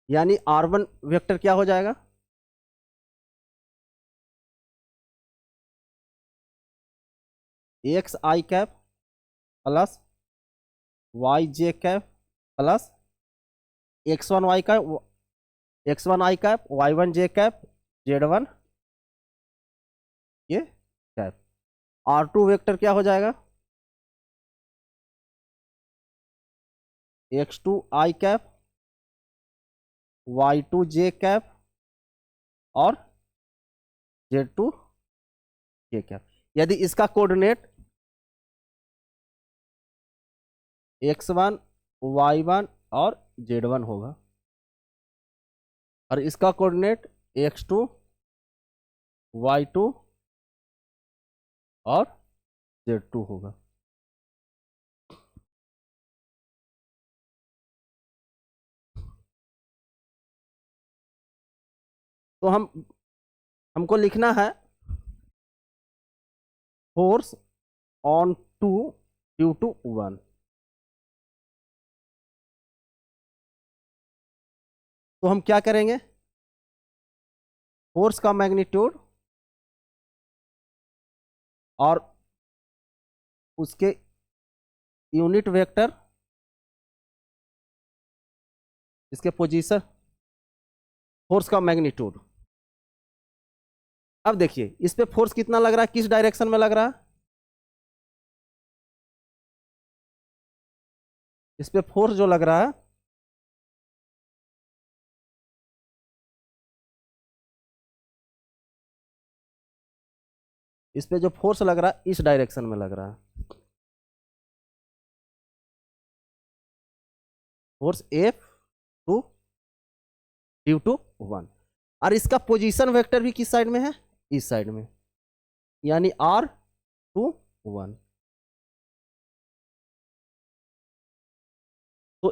यानी r1 वेक्टर क्या हो जाएगा, X I cap plus Y J cap plus x1 Y cap, x1 I cap, y1 J cap, z1 ये कैप। r2 वेक्टर क्या हो जाएगा, x2 आई कैप, y2 जे कैप और z2 जे कैप। यदि इसका कोऑर्डिनेट x1 y1 और z1 होगा और इसका कोऑर्डिनेट x2 y2 और z2 होगा। तो हमको लिखना है force on two due to 1। तो हम क्या करेंगे, फोर्स का मैग्नीट्यूड और उसके यूनिट वेक्टर, इसके पोजीशन, फोर्स का मैग्नीट्यूड। अब देखिए इस पे फोर्स कितना लग रहा है, किस डायरेक्शन में लग रहा है, इस पे फोर्स जो लग रहा है इस पे जो फोर्स लग रहा है इस डायरेक्शन में लग रहा है, force F two due to 1। और इसका पोजीशन वेक्टर भी किस साइड में है, इस साइड में, यानी R2 1। तो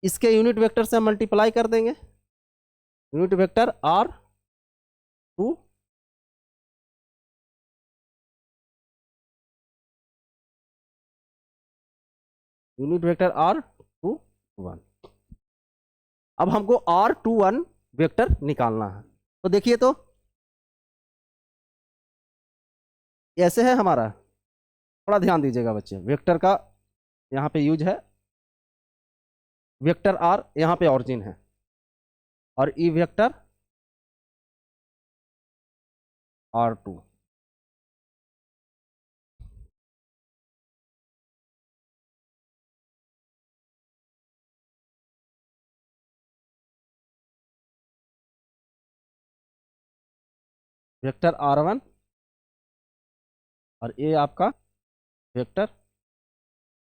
इसके यूनिट वेक्टर से हम मल्टीप्लाई कर देंगे, unit vector R2 unit vector R21। अब हमको R21 वेक्टर निकालना है। तो देखिए तो ऐसे है हमारा, थोड़ा ध्यान दीजिएगा बच्चे, वेक्टर का यहाँ पे यूज है, वेक्टर R यहाँ पे ऑरिजिन है और E vector R2। Vector R1 और ए आपका वेक्टर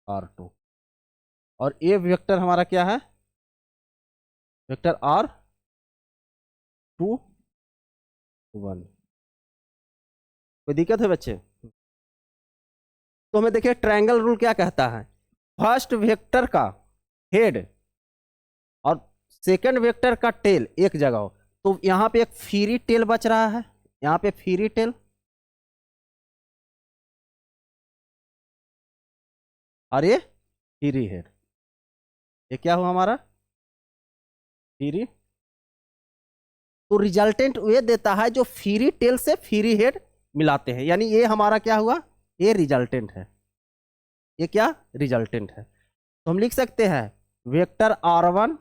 R2 और ए वेक्टर हमारा क्या है, वेक्टर R21। कोई दिक्कत है बच्चे? तो हमें देखिए ट्रायंगल रूल क्या कहता है, फर्स्ट वेक्टर का हेड सेकंड वेक्टर का टेल एक जगह हो, तो यहां पे एक फ्री टेल बच रहा है, यहां पे फ्री टेल, और ये फ्री हेड, ये क्या हुआ हमारा फ्री। तो रिजल्टेंट ये देता है जो फ्री टेल से फ्री हेड मिलाते हैं, यानी ये हमारा क्या हुआ, ये रिजल्टेंट है, ये क्या रिजल्टेंट है। तो हम लिख सकते हैं vector R1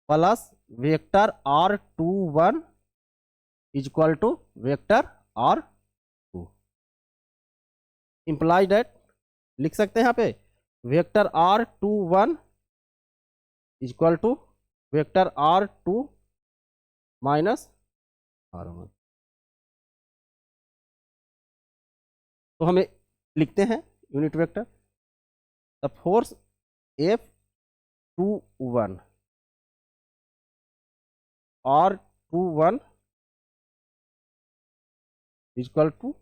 plus vector R21 is equal to vector R2, implies that, लिख सकते हैं यहाँ पे vector R21 is equal to vector R2 minus R1। तो हमें लिखते हैं unit vector, the force F21 R21 is equal to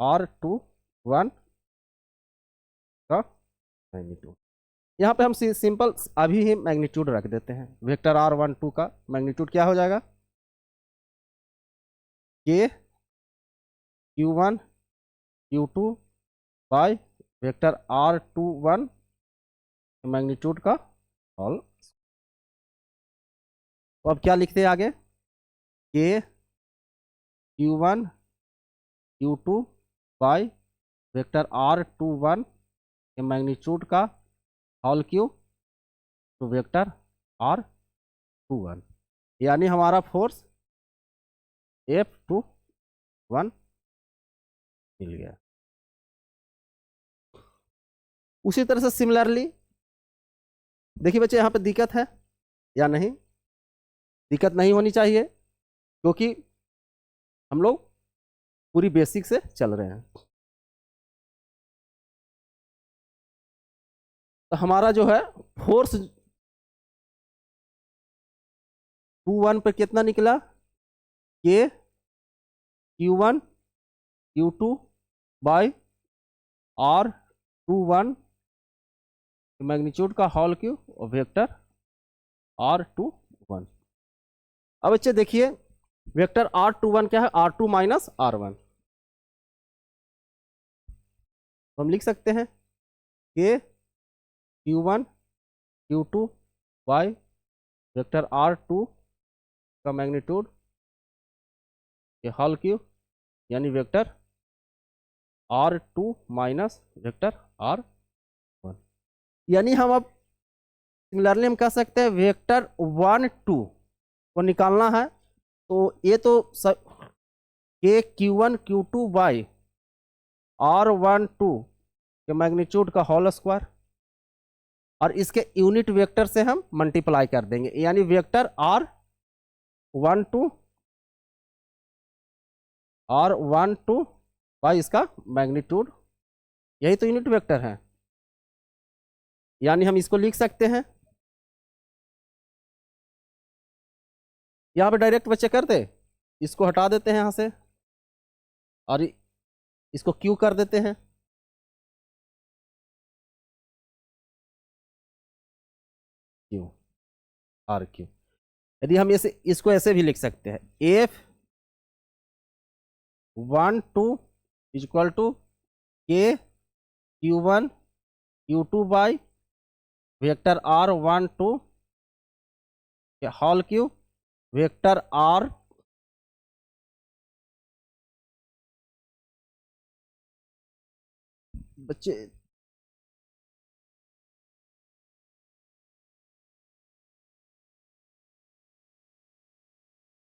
R21 का मैग्नीट्यूड। यहाँ पे हम सिंपल अभी ही मैग्नीट्यूड रख देते हैं, वेक्टर R12 का मैग्नीट्यूड क्या हो जाएगा, K Q1 Q2 by vector R21 magnitude का होल। तो अब क्या लिखते हैं आगे, K Q1 Q2 by vector R21 के मैग्नीट्यूड का whole cube two vector R21, यानी हमारा फोर्स F21 मिल गया। उसी तरह से सिमिलरली देखिए बच्चे, यहां पे दिक्कत है या नहीं, दिक्कत नहीं होनी चाहिए क्योंकि हम लोग पूरी बेसिक से चल रहे हैं। तो हमारा जो है फोर्स Q1 पे कितना निकला, K Q1 Q2 by R21 magnitude का होल क्यूब और वेक्टर R21। अब बच्चे देखिए वेक्टर R21 क्या है, R2 माइनस R1, तो हम लिख सकते हैं K Q1 Q2 by vector R2 का मैग्नीट्यूड के होल क्यूब, यानी vector R2 minus vector R1। यानी हम अब सिमिलरली हम कह सकते हैं वेक्टर 1 2 को निकालना है, तो ये तो K Q1 Q2 by R12 के मैग्नीट्यूड का होल स्क्वायर, और इसके यूनिट वेक्टर से हम मल्टीप्लाई कर देंगे, यानी वेक्टर R12 बाई इसका मैग्नीट्यूड, यही तो यूनिट वेक्टर है, यानी हम इसको लिख सकते हैं, यहां पे डायरेक्ट बच्चे कर दे, इसको हटा देते हैं यहां से और इसको क्यू कर देते हैं, क्यू आर क्यू। यदि हम इसको ऐसे भी लिख सकते हैं F12 is equal to K Q1 Q2 by vector R12 के होल क्यूब वेक्टर R बच्चे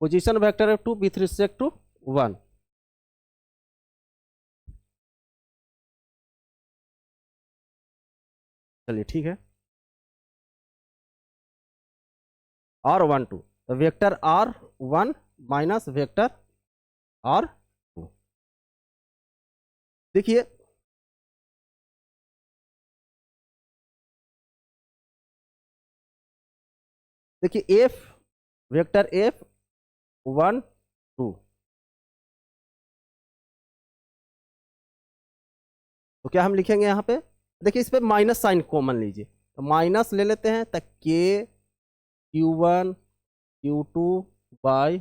position vector F2 with respect to 1, चलिए ठीक है, R12 तो vector R1 minus vector R2। देखिए देखिए F वेक्टर F12 तो क्या हम लिखेंगे यहाँ पे, देखिए इस पे माइनस साइन कॉमन लीजिए, तो माइनस ले लेते हैं, तो के Q1 Q2 बाई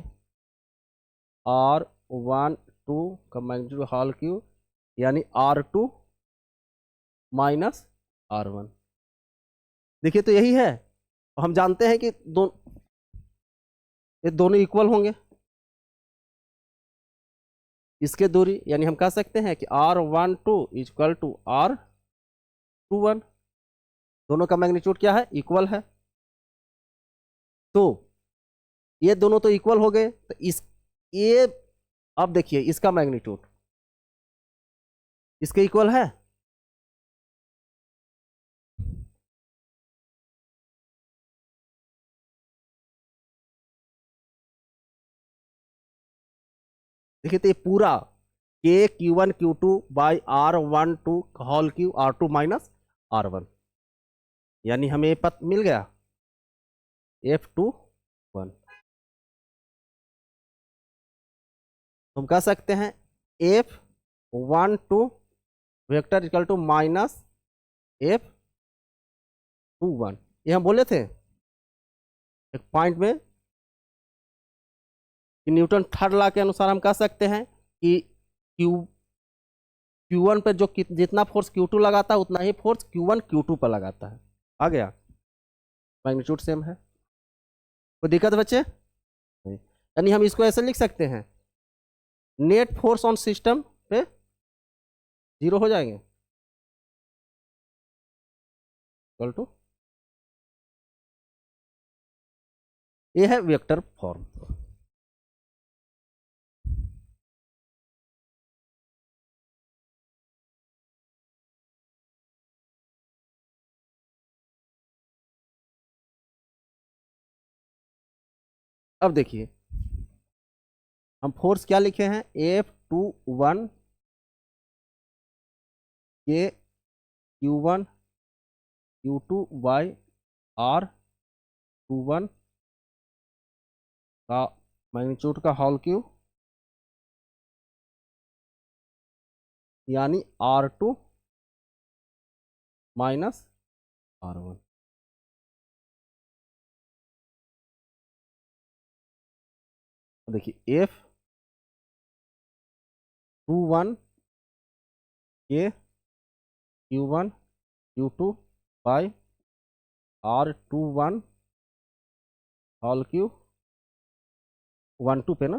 R12 का मैग्नीट्यूड होल क्यूब, यानी R2 माइनस R1। देखिए तो यही है, हम जानते हैं कि ये दोनों इक्वल होंगे, इसके दूरी, यानी हम कह सकते हैं कि R12 इक्वल टू R21, दोनों का मैग्नीट्यूड क्या है, इक्वल है। तो ये दोनों तो इक्वल हो गए, तो ये अब देखिए इसका मैग्नीट्यूड इसके इक्वल है, देखिए तो ये पूरा के Q1 Q2 by R12 whole Q R2 minus R1, यानी हमें पता मिल गया F21। हम कह सकते हैं F12 vector equal to minus F21। ये हम बोले थे एक पॉइंट में कि न्यूटन थर्ड लॉ के अनुसार हम कह सकते हैं कि Q1 पर जो जितना फोर्स Q2 लगाता है उतना ही फोर्स Q1 Q2 पर लगाता है। आ गया, मैग्नीट्यूड सेम है, कोई दिक्कत बच्चे? यानी हम इसको ऐसे लिख सकते हैं, नेट फोर्स ऑन सिस्टम पे 0 हो जाएंगे, इक्वल टू, ये है वेक्टर फॉर्म। अब देखिए हम फोर्स क्या लिखे हैं, F21 के Q1 Q2 बाई R21 का मैग्नीट्यूड का होल क्यूब, यानी R2 माइनस R1। देखिए F21 के Q1 Q2 by R21 whole cube 1 2 पे ना,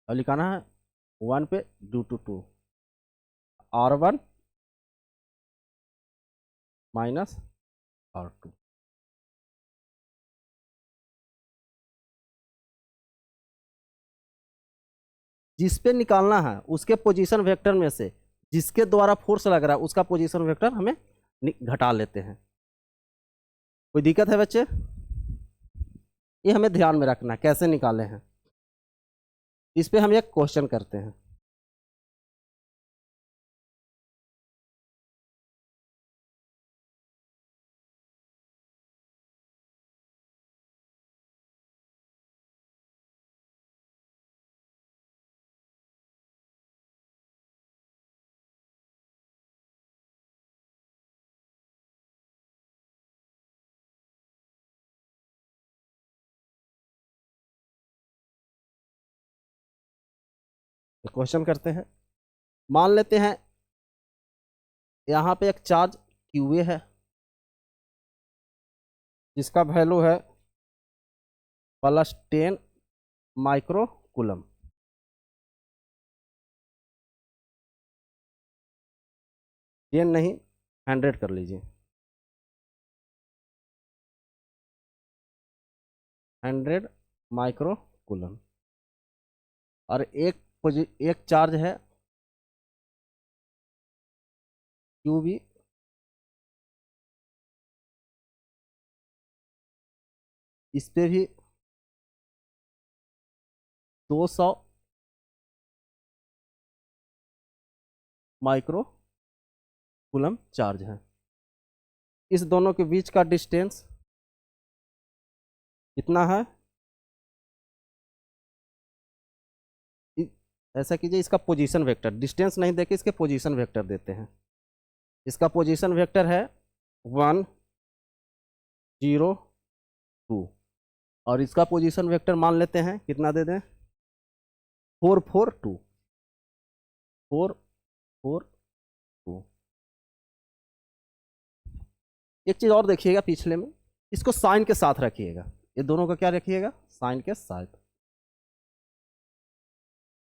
और लिखाना है 1 पे due to 2 R1 minus R2। जिस पे निकालना है उसके पोजीशन वेक्टर में से जिसके द्वारा फोर्स लग रहा है उसका पोजीशन वेक्टर हमें घटा लेते हैं। कोई दिक्कत है बच्चे? ये हमें ध्यान में रखना, कैसे निकाले हैं इस पे हम एक क्वेश्चन करते हैं। क्वेश्चन करते हैं, मान लेते हैं यहाँ पे एक चार्ज QA है जिसका वैल्यू है +10 माइक्रो कूलम। ये नहीं 100 कर लीजिए, 100 माइक्रो कूलम। और एक चार्ज है QB, इस पे भी 200 माइक्रो कूलम चार्ज है। इस दोनों के बीच का डिस्टेंस कितना है? ऐसा कीजिए, इसका पोजीशन वेक्टर, डिस्टेंस नहीं देके इसके पोजीशन वेक्टर देते हैं। इसका पोजीशन वेक्टर है 1 0 2, और इसका पोजीशन वेक्टर मान लेते हैं, कितना दे दें, 4 4 2, 4 4 2। एक चीज और देखिएगा पिछले में, इसको साइन के साथ रखिएगा, ये दोनों का क्या रखिएगा, साइन के साथ।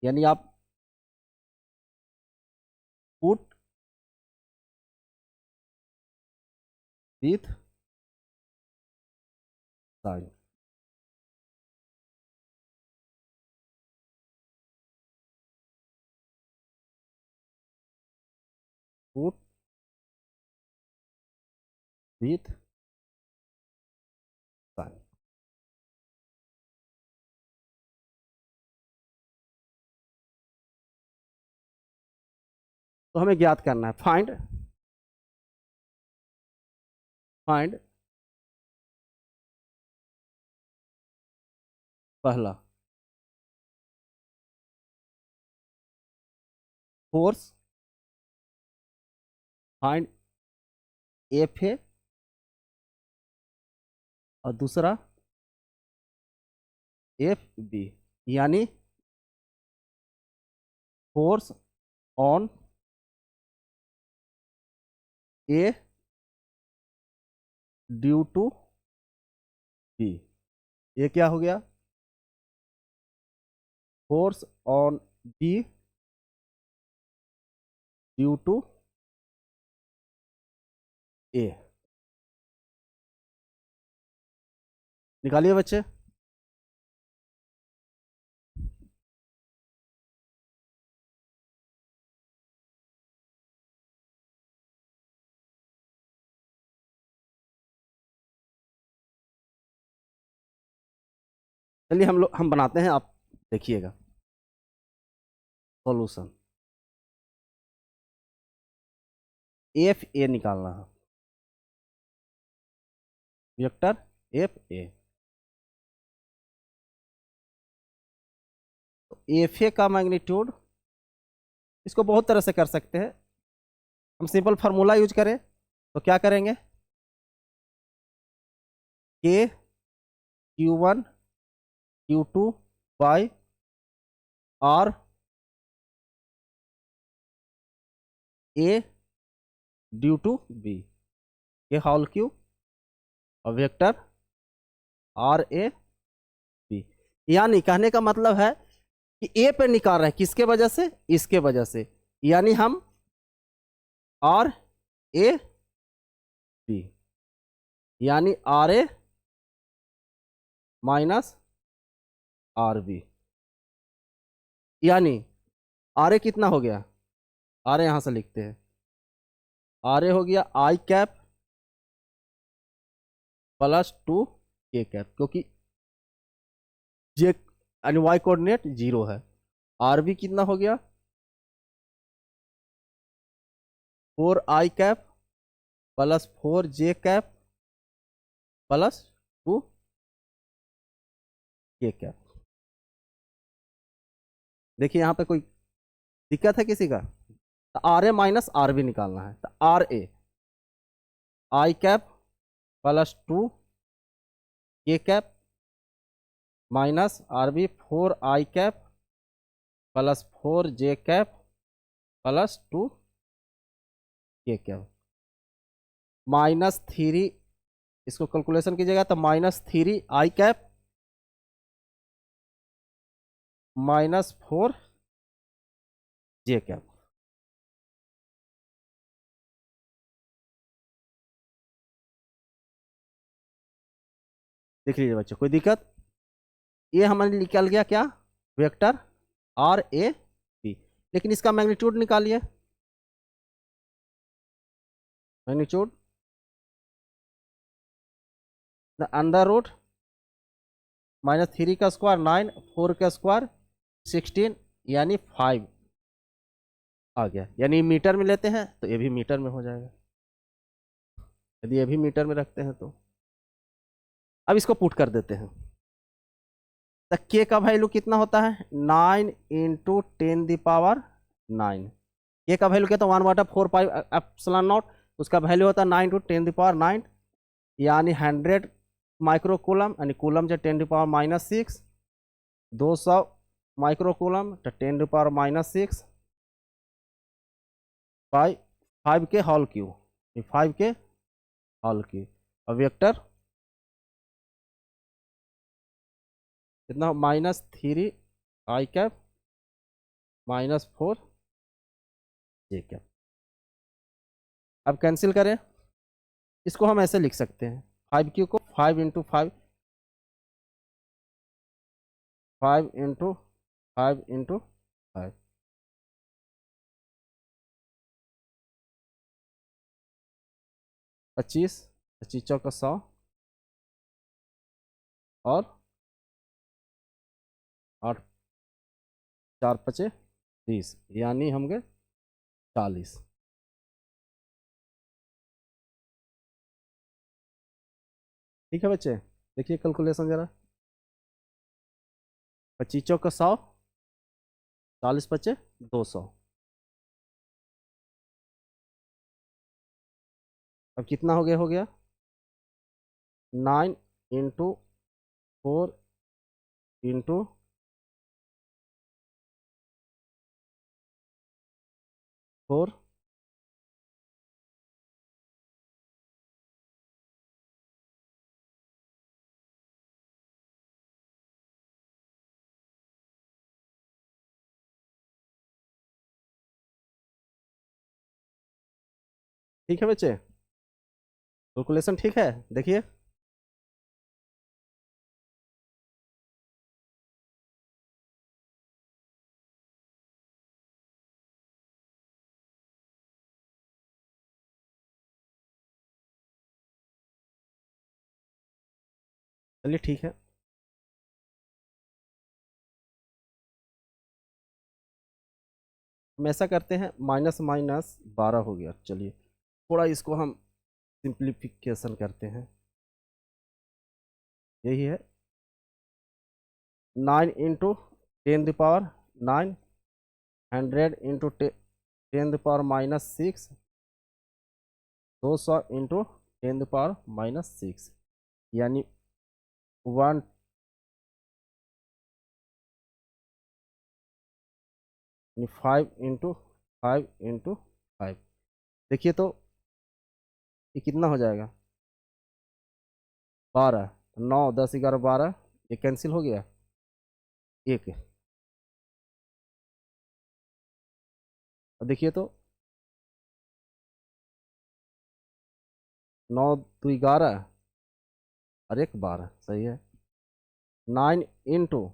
यानी आप put with sign, put with sign. तो हमें ज्ञात करना है, फाइंड पहला फोर्स, फाइंड एफ ए, और दूसरा एफ बी, यानी force on A due to B. ये क्या हो गया, force on B due to A. निकालिए बच्चे। चलिए हम बनाते हैं, आप देखिएगा सॉल्यूशन। एफ ए निकालना है, वेक्टर एफ ए। तो एफ ए का मैग्नीट्यूड, इसको बहुत तरह से कर सकते हैं, हम सिंपल फार्मूला यूज करें तो क्या करेंगे, K Q1 Q2 by R A due to B, के होल क्यू, और वेक्टर आर ए बी। यानी कहने का मतलब है कि ए पे निकाल रहे हैं, किसके वजह से, इसके वजह से, यानी हम आर ए बी, यानी R A minus R B, यानी आर ए कितना हो गया, आर ए यहां से लिखते हैं, आर ए हो गया आई कैप प्लस 2 के कैप, क्योंकि जे यानी वाई कोऑर्डिनेट 0 है। आर बी कितना हो गया, 4 I cap plus 4 J cap plus 2 K cap. देखिए यहां पे कोई दिक्कत है किसी का, तो R A minus R B निकालना है, तो R A I cap plus 2 K cap minus R B 4 I cap plus 4 J cap plus 2 K cap, -3, इसको कैलकुलेशन कीजिएगा तो -3 आई कैप -4 जे कैप। देख लीजिए बच्चों, कोई दिक्कत, ये हमारे निकल गया क्या, वेक्टर आर ए बी। लेकिन इसका मैग्नीट्यूड निकालिए, मैग्नीट्यूड अंडर रूट -3 का स्क्वायर 9, 4 का स्क्वायर 16, यानी 5 आ गया। यानी मीटर में लेते हैं तो ये भी मीटर में हो जाएगा, यदि ये भी मीटर में रखते हैं तो। अब इसको पुट कर देते हैं, तो के का वैल्यू कितना होता है 9 इंटू 10⁹9। के का वैल्यू क्या था 1/4πε0, उसका वैल्यू होता है 9 इंटू 10⁹9, यानी 100 माइक्रो कूलम, यानी कूलम जो 10⁻⁻6, 200 माइक्रो कूलम तो 10⁻⁻6 बाई 5 के होल क्यूब, 5 के होल क्यूब। और वेक्टर कितना -3 i⁻⁻4 j⁻। अब कैंसिल करें, इसको हम ऐसे लिख सकते हैं 5 क्यू को 5 इंटू 5, 5 इंटू 5 इंटू 5, 25, 25 चौका 100 और 8 4 5 30, यानी हम गए 40। ठीक है बच्चे, देखिए कैलकुलेशन जरा, 25 चौका 100, 40 5 200। अब कितना हो गया 9 इंटू 4 इंटू 4, ठीक है बच्चे, कैलकुलेशन ठीक है, देखिए चलिए ठीक है। हम ऐसा करते हैं, -12 हो गया, चलिए थोड़ा इसको हम सिंप्लीफिकेशन करते हैं, यही है 9 इंटू 10⁻9, 100 इंटू 10⁻⁻6, 200 इंटू 10⁻⁻6, यानी 1 5 इंटू 5 इंटू 5। देखिए तो ये कितना हो जाएगा 12, 9 10 11 12, ये कैंसिल हो गया, एक। अब देखिए तो 9 2 11 और 1 12, सही है। 9 इंटू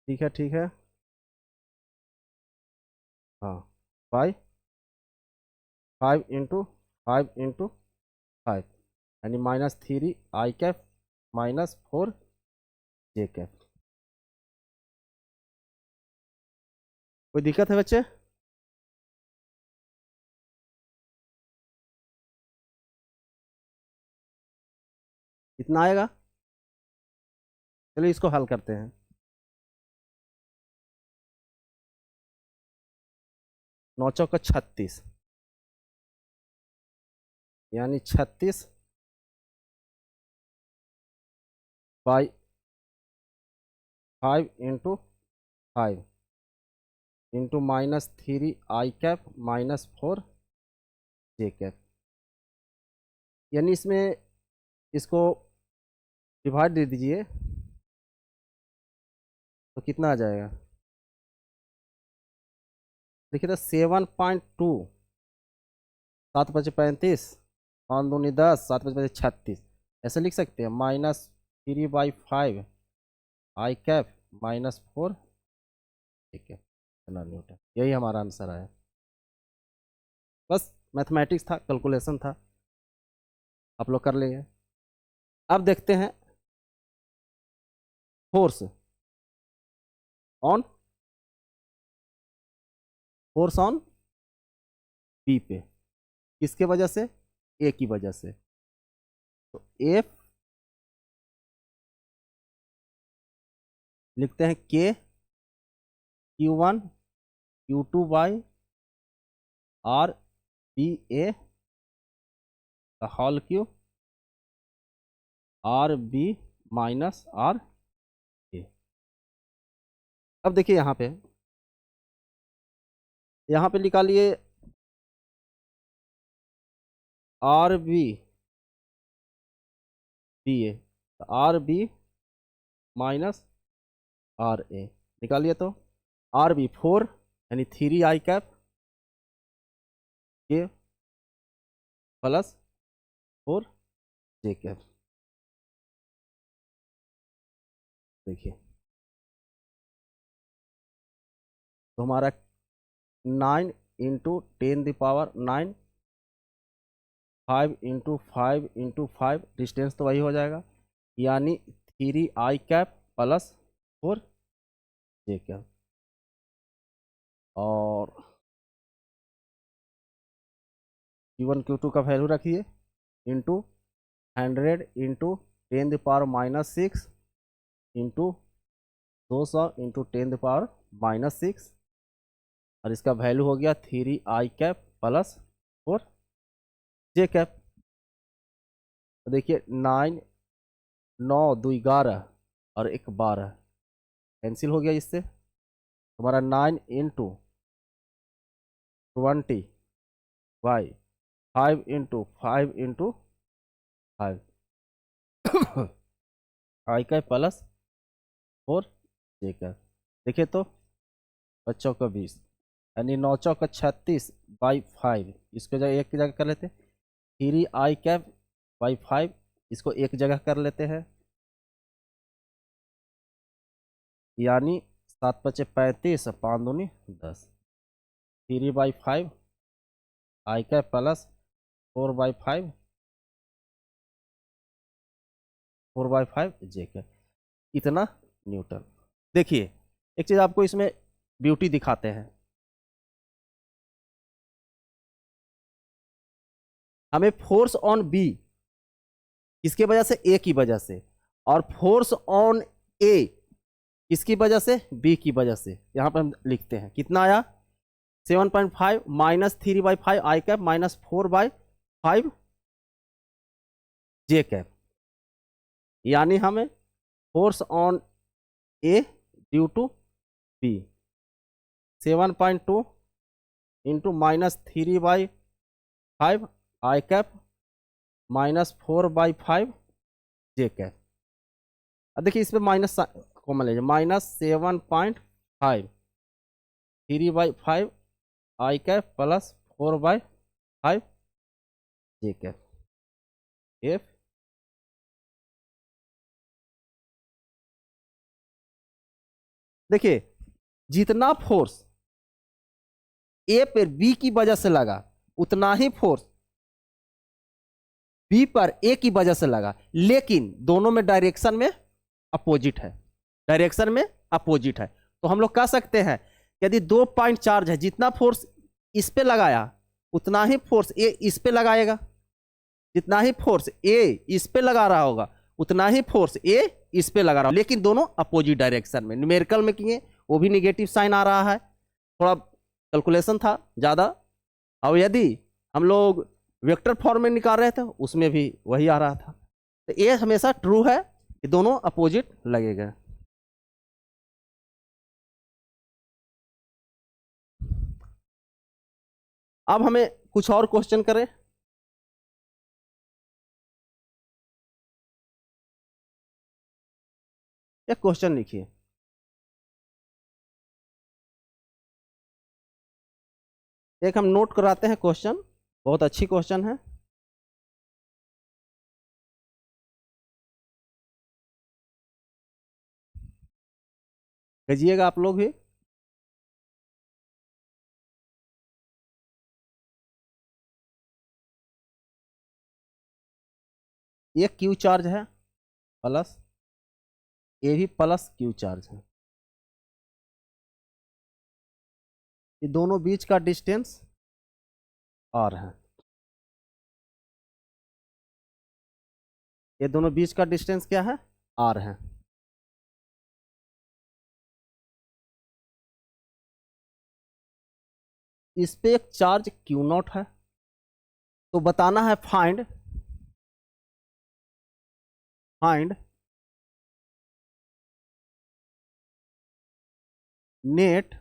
ठीक है ठीक है, हाँ 5 5 इंटू 5 इंटू 5, यानी -3 i⁻, -4 j⁻। कोई दिक्कत है बच्चे? कितना आएगा? चलिए इसको हल करते हैं। 9 चौका 36, यानी 36 by 5 into 5 into -3 i⁻, -4 j⁻। यानी इसमें इसको डिवाइड दे दीजिए तो कितना आ जाएगा, देखिए तो 7.2, 7 5 35, 5 दूनी 10, 7 5 5 36, ऐसे लिख सकते हैं -3/5 i⁻, -4 j⁻, न्यूटन। यही हमारा आंसर है, बस मैथमेटिक्स था, कैलकुलेशन था। आप लोग कर लेंगे। अब देखते हैं फोर्स ऑन बी पे, किसके वजह से? ए की वजह से। तो एफ लिखते हैं के Q1 Q2 by are B A का whole cube R B minus R A. अब देखिए यहाँ पे निकालिए R B B A, R B minus R A निकालिए। तो आर बी 4 यानी 3 आई कैप के प्लस 4 जे कैप। देखिए तो हमारा 9 इंटू 10⁻9, 5 इंटू 5 इंटू 5, डिस्टेंस तो वही हो जाएगा, यानी 3 I cap plus 4 J cap. और Q1 Q2 का वैल्यू रखिए इंटू 100 इंटू 10⁻6 इंटू 200 इंटू 10⁻6, और इसका वैल्यू हो गया 3 I cap plus 4 J cap. तो देखिए 9 9 2 11 और 1 12 कैंसिल हो गया इससे। हमारा 9 into 20 by 5 into 5 into 5 I cap plus 4 J cap. देखिए तो 5 का 20 यानी 9 का 36 बाई 5, इसको जगह एक जगह कर लेते, 3 आई कैप बाई 5, इसको एक जगह कर लेते हैं, यानी 7 × 5 = 35, 5 दूनी 10, 3/5 I cap plus 4/5 4/5 J cap, इतना न्यूटन। देखिए एक चीज आपको इसमें ब्यूटी दिखाते हैं, हमें फोर्स ऑन बी किसकी वजह से? ए की वजह से, और फोर्स ऑन ए किसकी वजह से? बी की वजह से। यहां पर हम लिखते हैं कितना आया 7.5 minus 3/5 I cap minus 4/5 J cap, यानी हमें force on A due to B 7.2 into minus 3/5 I cap minus 4/5 J cap. अब देखिए इसमें माइनस कॉमन लीजिए, minus 7.5 3/5 I cap plus 4/5 J cap. F देखिए जितना फोर्स ए पर बी की वजह से लगा, उतना ही फोर्स बी पर ए की वजह से लगा, लेकिन दोनों में डायरेक्शन में अपोजिट है, डायरेक्शन में अपोजिट है। तो हम लोग कह सकते हैं यदि 2 पॉइंट चार्ज है, जितना फोर्स इस पे लगाया उतना ही फोर्स ए इस पे लगाएगा, जितना ही फोर्स ए इस पे लगा रहा होगा उतना ही फोर्स ए इस पे लगा रहा होगा, लेकिन दोनों अपोजिट डायरेक्शन में। न्यूमेरिकल में किए वो भी निगेटिव साइन आ रहा है, थोड़ा कैलकुलेशन था ज़्यादा। और यदि हम लोग वेक्टर फॉर्म में निकाल रहे थे उसमें भी वही आ रहा था। तो ये हमेशा ट्रू है कि दोनों अपोजिट लगेगा। अब हमें कुछ और क्वेश्चन करें। एक क्वेश्चन लिखिए, एक हम नोट कराते हैं क्वेश्चन, बहुत अच्छी क्वेश्चन है। भेजिएगा आप लोग भी। ये क्यू चार्ज है प्लस, ये भी प्लस क्यू चार्ज है, ये दोनों बीच का डिस्टेंस आर है, ये दोनों बीच का डिस्टेंस क्या है, आर है। इस पे एक चार्ज क्यू नॉट है, तो बताना है find net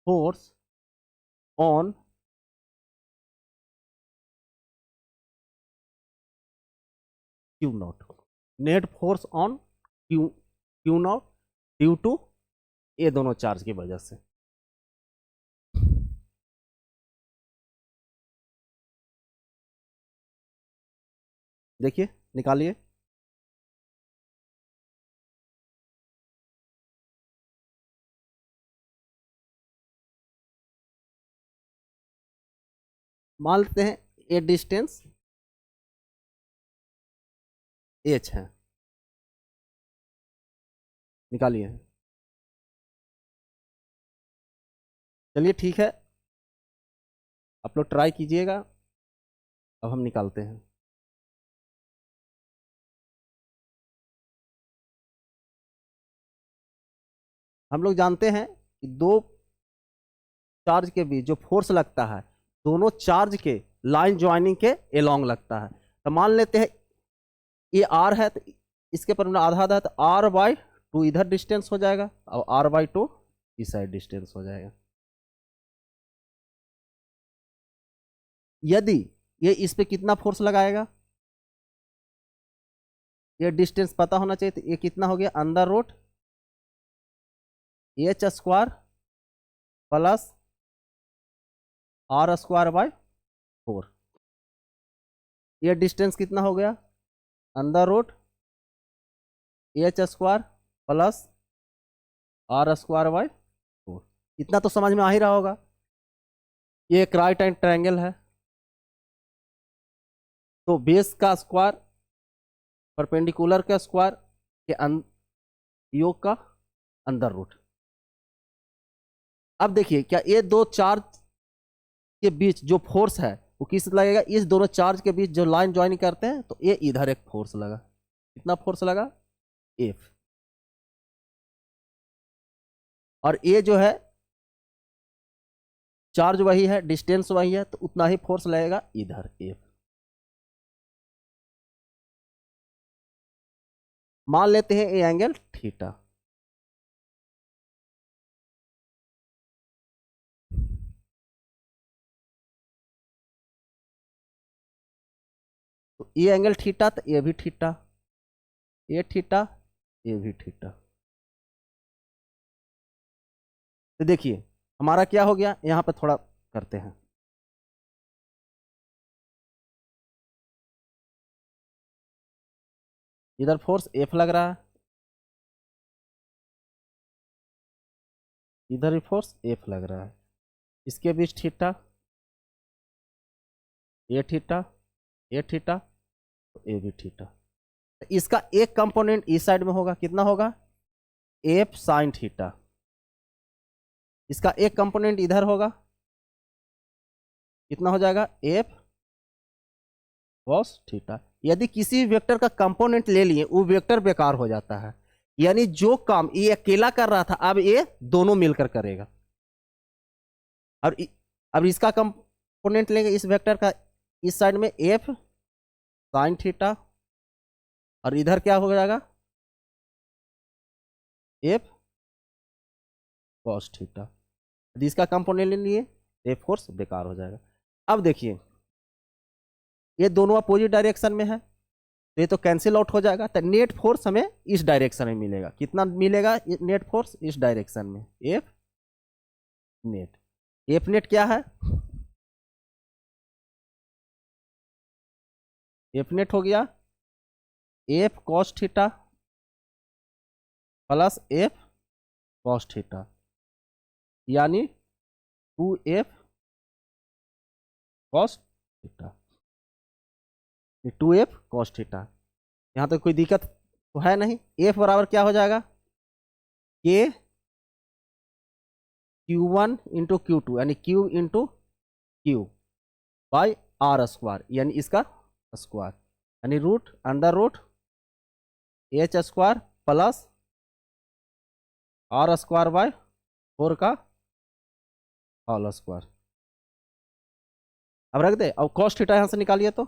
force on Q naught, net force on Q naught due to ये दोनों चार्ज की वजह से। देखिए निकालिए, मान लेते हैं ये डिस्टेंस h है, निकालिए। चलिए ठीक है, आप लोग ट्राई कीजिएगा, अब हम निकालते हैं। हम लोग जानते हैं कि दो चार्ज के बीच जो फोर्स लगता है दोनों चार्ज के लाइन ज्वाइनिंग के एलोंग लगता है। तो मान लेते हैं ये आर है, तो इसके पर आधा आधा, तो आर बाई टू इधर डिस्टेंस हो जाएगा और आर बाई टू इस साइड डिस्टेंस हो जाएगा। यदि ये इस पे कितना फोर्स लगाएगा, ये डिस्टेंस पता होना चाहिए, तो ये कितना हो गया, under root H square plus R square by 4। ये डिस्टेंस कितना हो गया, under root H square plus R square by 4। इतना तो समझ में आ ही रहा होगा। ये एक राइट एंड ट्रायंगल है, तो बेस का स्क्वायर परपेंडिकुलर का स्क्वायर के योग का अंडर रूट। अब देखिए क्या ये दो चार्ज के बीच जो फोर्स है वो किस लगेगा, इस दोनों चार्ज के बीच जो लाइन ज्वाइन करते हैं, तो ये इधर एक फोर्स लगा, कितना फोर्स लगा, एफ। और ये जो है चार्ज वही है, डिस्टेंस वही है, तो उतना ही फोर्स लगेगा इधर एफ। मान लेते हैं ये एंगल थीटा, तो ये एंगल थीटा, तो ये भी थीटा, ये थीटा, ये भी थीटा। तो देखिए हमारा क्या हो गया, यहां पे थोड़ा करते हैं। इधर फोर्स एफ लग रहा है, इधर भी फोर्स एफ लग रहा है, इसके बीच थीटा, ये थीटा, ये थीटा, तो ये भी थीटा। इसका एक कंपोनेंट इस साइड में होगा, कितना होगा, एफ साइन थीटा। इसका एक कंपोनेंट इधर होगा, कितना हो जाएगा, एफ कॉस थीटा। यदि किसी वेक्टर का कंपोनेंट ले लिए वो वेक्टर बेकार हो जाता है, यानी जो काम ये अकेला कर रहा था अब ये दोनों मिलकर करेगा। और अब इसका कंपोनेंट लेंगे इस वेक्टर का, इस साइड में एफ साइन थीटा, और इधर क्या हो जाएगा, एफ कॉस थीटा। यदि इसका कंपोनेंट ले लिए एफ फोर्स बेकार हो जाएगा। अब देखिए ये दोनों अपोजिट डायरेक्शन में है, तो ये तो कैंसिल आउट हो जाएगा, तो नेट फोर्स हमें इस डायरेक्शन में मिलेगा। कितना मिलेगा नेट फोर्स इस डायरेक्शन में, एफ नेट। एफ नेट क्या है, एफ नेट हो गया F cos theta plus F cos theta, यानी 2f cos theta. 2f cos theta. यहाँ तक कोई दिक्कत तो है नहीं। f बराबर क्या हो जाएगा, k q1 इंटू Q2 यानी q into q by R square, यानी इसका स्क्वायर, यानी root under root H square plus R square by 4 का होल स्क्वायर। अब रख दे। अब cos थीटा यहां से निकालिए, तो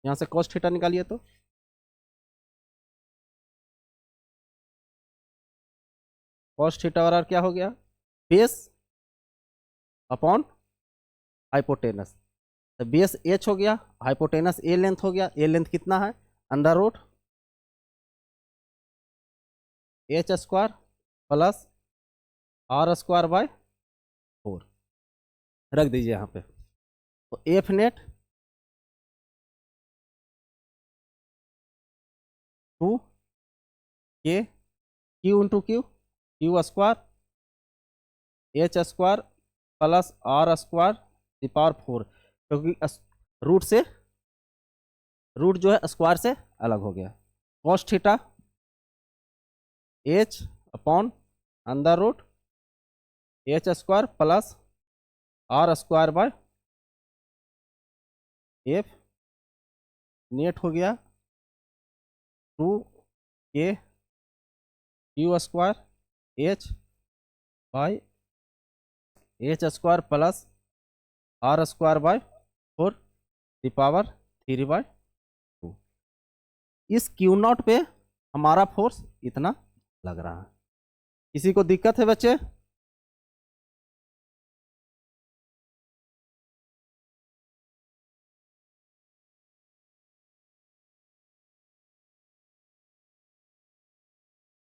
यहां से cos थीटा निकालिए, तो cos थीटा बराबर क्या हो गया, बेस अपॉन हाइपोटेनस। तो बेस एच हो गया, हाइपोटेनस ए लेंथ हो गया। ए लेंथ कितना है, under root H square plus R square by 4 रख दीजिए यहाँ पे। तो F net 2 K Q into Q, Q square H square plus R square the power 4, क्योंकि रूट जो है स्क्वायर से अलग हो गया। Cos theta H upon under root H square plus R square by F net हो गया 2 K Q square H by H square plus R square by 4 the power 3/2। इस क्यू नॉट पे हमारा फोर्स इतना लग रहा है। किसी को दिक्कत है बच्चे?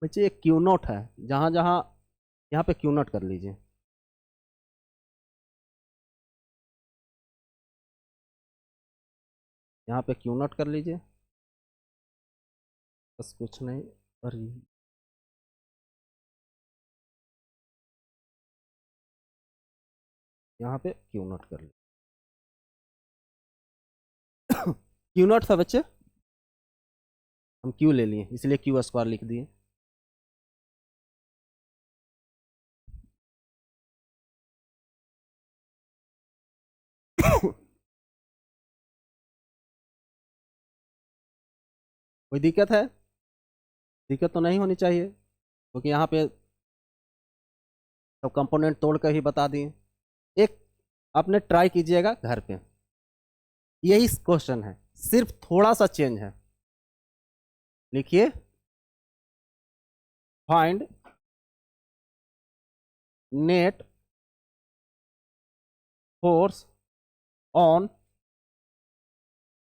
बच्चे एक क्यू नॉट है, जहां जहां यहाँ पे क्यू नॉट कर लीजिए। यहाँ पे क्यू नॉट कर लीजिए, बस कुछ नहीं। और यहाँ पे क्यू नॉट कर लीजिए। क्यू नॉट था बच्चे, हम क्यू ले लिए इसलिए क्यू स्क्वायर लिख दिए। कोई दिक्कत है? दिक्कत तो नहीं होनी चाहिए, क्योंकि यहाँ पे सब कंपोनेंट तोड़ कर ही बता दिए। एक आपने ट्राई कीजिएगा घर पे, यही क्वेश्चन है, सिर्फ थोड़ा सा चेंज है। लिखिए, find net force on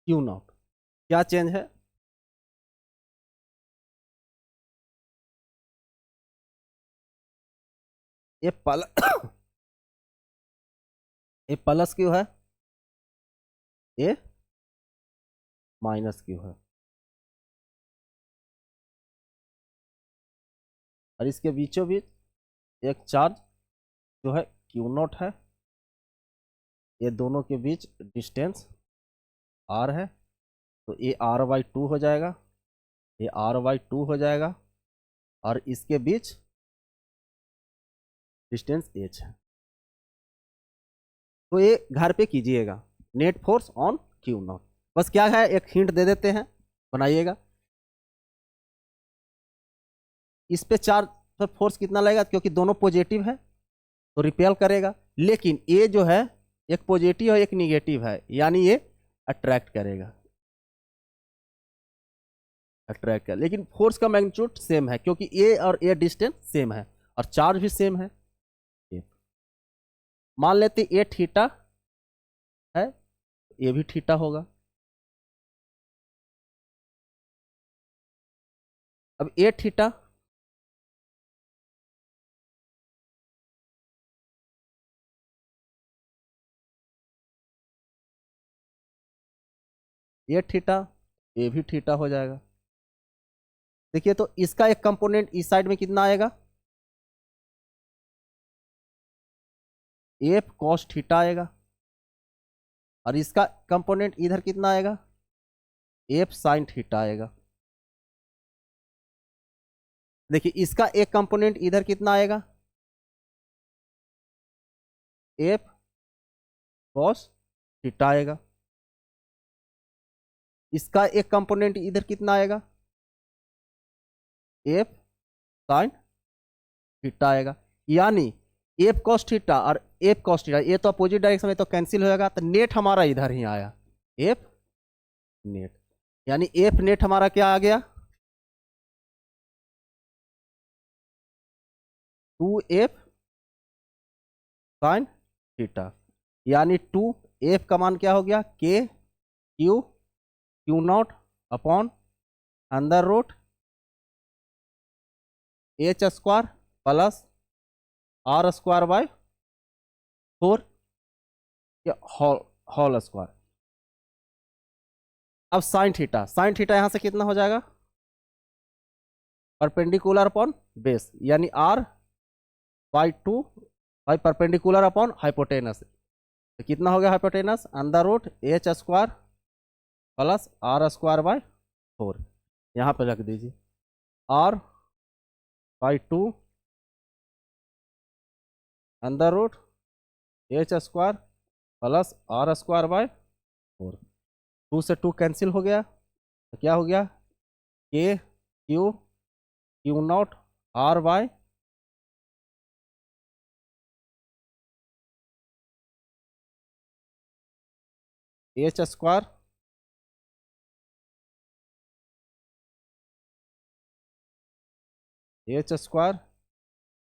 Q not. क्या चेंज है? ये ये प्लस क्यू है, ये माइनस क्यू है, और इसके बीचों बीच एक चार्ज जो है क्यू नॉट है। ये दोनों के बीच डिस्टेंस आर है, तो ये r/2 हो जाएगा, ये r/2 हो जाएगा, और इसके बीच डिस्टेंस h है। तो ये घर पे कीजिएगा, net force on Q not. बस क्या है, एक हिंट दे देते हैं, बनाइएगा। इस पे चार्ज पर फोर्स कितना लगेगा, क्योंकि दोनों पॉजिटिव है तो रिपेल करेगा, लेकिन ये जो है एक पॉजिटिव है एक निगेटिव है, यानी ये अट्रैक्ट करेगा, अट्रैक्ट कर। लेकिन फोर्स का मैग्नीट्यूड सेम है, क्योंकि ए और ए डिस्टेंस सेम है और चार्ज भी सेम है। मान लेते ए थीटा है, ये भी थीटा होगा। अब ए थीटा ये थीटा, ये भी थीटा हो जाएगा। देखिए, तो इसका एक कंपोनेंट इस साइड में कितना आएगा, एफ कॉस थीटा आएगा, और इसका कंपोनेंट इधर कितना आएगा, एफ साइन थीटा आएगा। देखिए इसका एक कंपोनेंट इधर कितना आएगा, एफ कॉस थीटा आएगा। इसका एक कंपोनेंट इधर कितना आएगा, एफ साइन थीटा आएगा। यानी एफ कॉस थीटा और एफ कॉस थीटा ये तो अपोजिट डायरेक्शन में तो कैंसिल होगा, तो नेट हमारा इधर ही आया, एफ नेट। यानी एफ नेट हमारा क्या आ गया, 2f साइन थीटा। यानी 2f का मान क्या हो गया, K Q naught upon under root H square plus R square by 4 या होल स्क्वायर। अब साइन थीटा यहां से कितना हो जाएगा, परपेंडिकुलर अपॉन बेस, यानी R by 2 by perpendicular upon hypotenuse. तो कितना हो गया hypotenuse, under root H square plus R square by 4। यहाँ पे रख दीजिए R by 2 under root H square plus R square by 4। 2 से 2 कैंसिल हो गया, तो क्या हो गया, K Q naught R by H square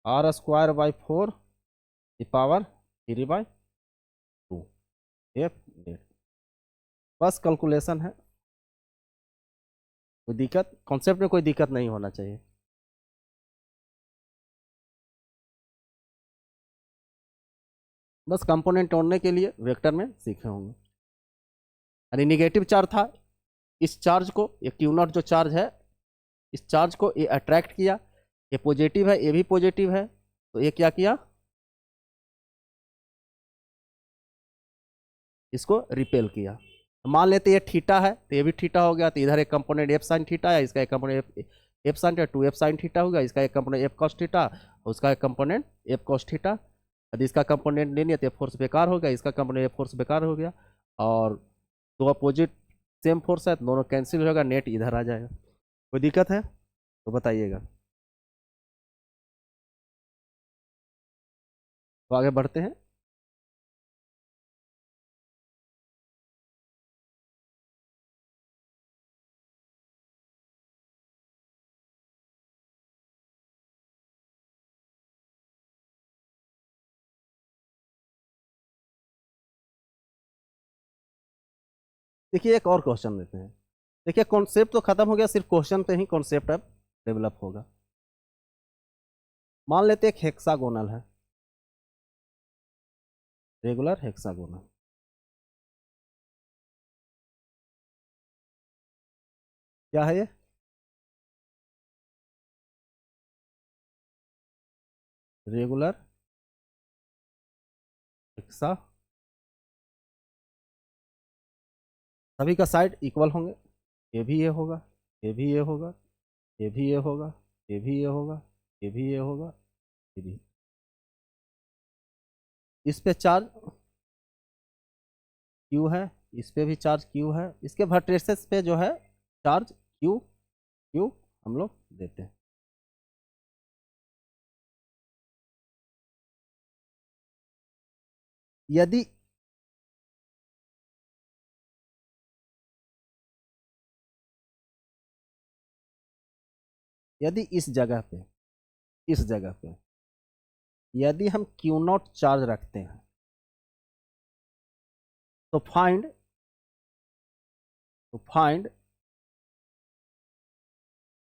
R square by 4 की पावर 3 बाई 2 एफ नेट। बस कैलकुलेशन है, कोई दिक्कत, कॉन्सेप्ट में कोई दिक्कत नहीं होना चाहिए। बस कंपोनेंट तोड़ने के लिए वेक्टर में सीखे होंगे। यानी निगेटिव चार्ज था, इस चार्ज को, ये क्यू नॉट जो चार्ज है, इस चार्ज को ये अट्रैक्ट किया, ये पॉजिटिव है, ये भी पॉजिटिव है, तो ये क्या किया, इसको रिपेल किया। मान लेते ये थीटा है, तो ये भी थीटा हो गया, तो इधर एक कंपोनेंट एफ साइन थीटा है, इसका एक component F sine theta, 2f sine theta होगा, इसका एक कंपोनेंट एफ कॉस थीटा, उसका एक कंपोनेंट एफ कॉस थीटा। यदि इसका कंपोनेंट नहीं है तो फोर्स बेकार हो गया, इसका कंपोनेंट फोर्स बेकार हो गया, और दो अपोजिट सेम फोर्स है, दोनों कैंसिल होगा, नेट इधर आ जाएगा। कोई दिक्कत है तो बताइएगा। तो आगे बढ़ते हैं। देखिए एक और क्वेश्चन लेते हैं। देखिए कॉन्सेप्ट तो खत्म हो गया, सिर्फ क्वेश्चन पे ही कॉन्सेप्ट अब डेवलप होगा। मान लेते एक हेक्सागोनल है, रेगुलर हेक्सागोनल। क्या है ये, रेगुलर हेक्सा। सभी का साइड इक्वल होंगे, ये भी ये होगा, ये भी ये होगा, ये भी ये होगा, ये भी ये होगा, ये भी ये होगा, ये भी। इस पे चार्ज क्यू है, इस पे भी चार्ज क्यू है, इसके वर्टेक्सेस पे जो है चार्ज क्यू क्यू हम लोग देते हैं। यदि यदि इस जगह पे यदि हम क्यू नॉट चार्ज रखते हैं, तो find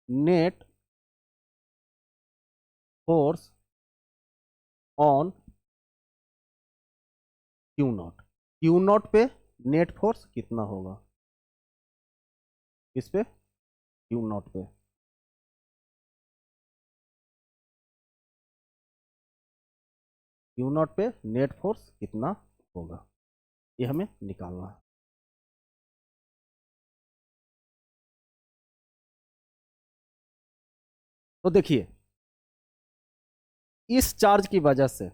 net force on Q not पे नेट फोर्स कितना होगा, इस पे क्यू नॉट पे। क्यू नॉट पे नेट फोर्स कितना होगा। ये हमें निकालना है। तो देखिए, इस चार्ज की वजह से,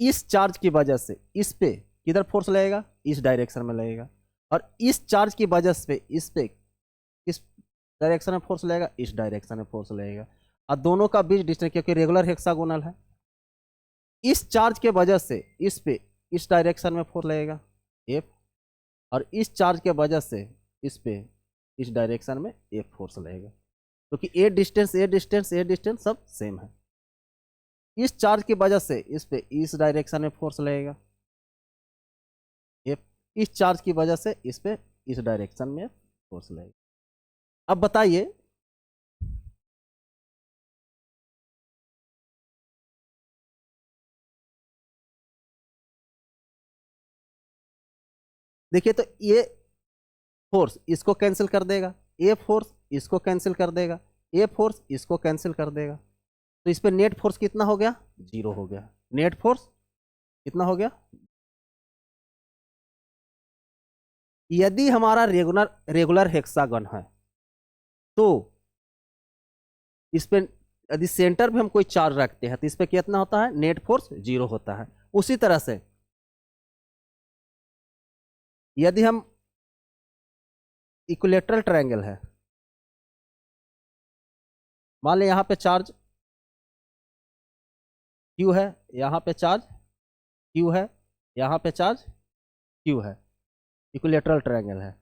इस चार्ज की वजह से इस पे किधर फोर्स लगेगा, इस डायरेक्शन में लगेगा, और इस चार्ज की वजह से इस पे किस डायरेक्शन में फोर्स लगेगा, इस डायरेक्शन में फोर्स लगेगा। और दोनों का बीच डिस्टेंस, क्योंकि रेगुलर हेक्सागोनल है, इस चार्ज के वजह से इस पे इस डायरेक्शन में फोर्स लगेगा एफ, और इस चार्ज के वजह से इस पे इस डायरेक्शन में एफ फोर्स लगेगा, क्योंकि ए डिस्टेंस ए डिस्टेंस ए डिस्टेंस सब सेम है। इस चार्ज की वजह से इस पे इस डायरेक्शन में फोर्स लगेगा एफ, इस चार्ज की वजह से इस पे इस डायरेक्शन में फोर्स लगेगा। अब बताइए, देखिए तो ये फोर्स इसको कैंसिल कर देगा, ए फोर्स इसको कैंसिल कर देगा, ए फोर्स इसको कैंसिल कर देगा, तो इस पे नेट फोर्स कितना हो गया, 0 हो गया। नेट फोर्स कितना हो गया। यदि हमारा रेगुलर रेगुलर हेक्सागन है तो इस पे यदि सेंटर पे हम कोई चार्ज रखते हैं तो इस पे कितना होता है, नेट फोर्स 0 होता है। उसी तरह से यदि हम इक्विलेटरल ट्रायंगल है, मान लें यहाँ पे चार्ज क्यू है, यहाँ पे चार्ज क्यू है, यहाँ पे चार्ज क्यू है, इक्विलेटरल ट्रायंगल है।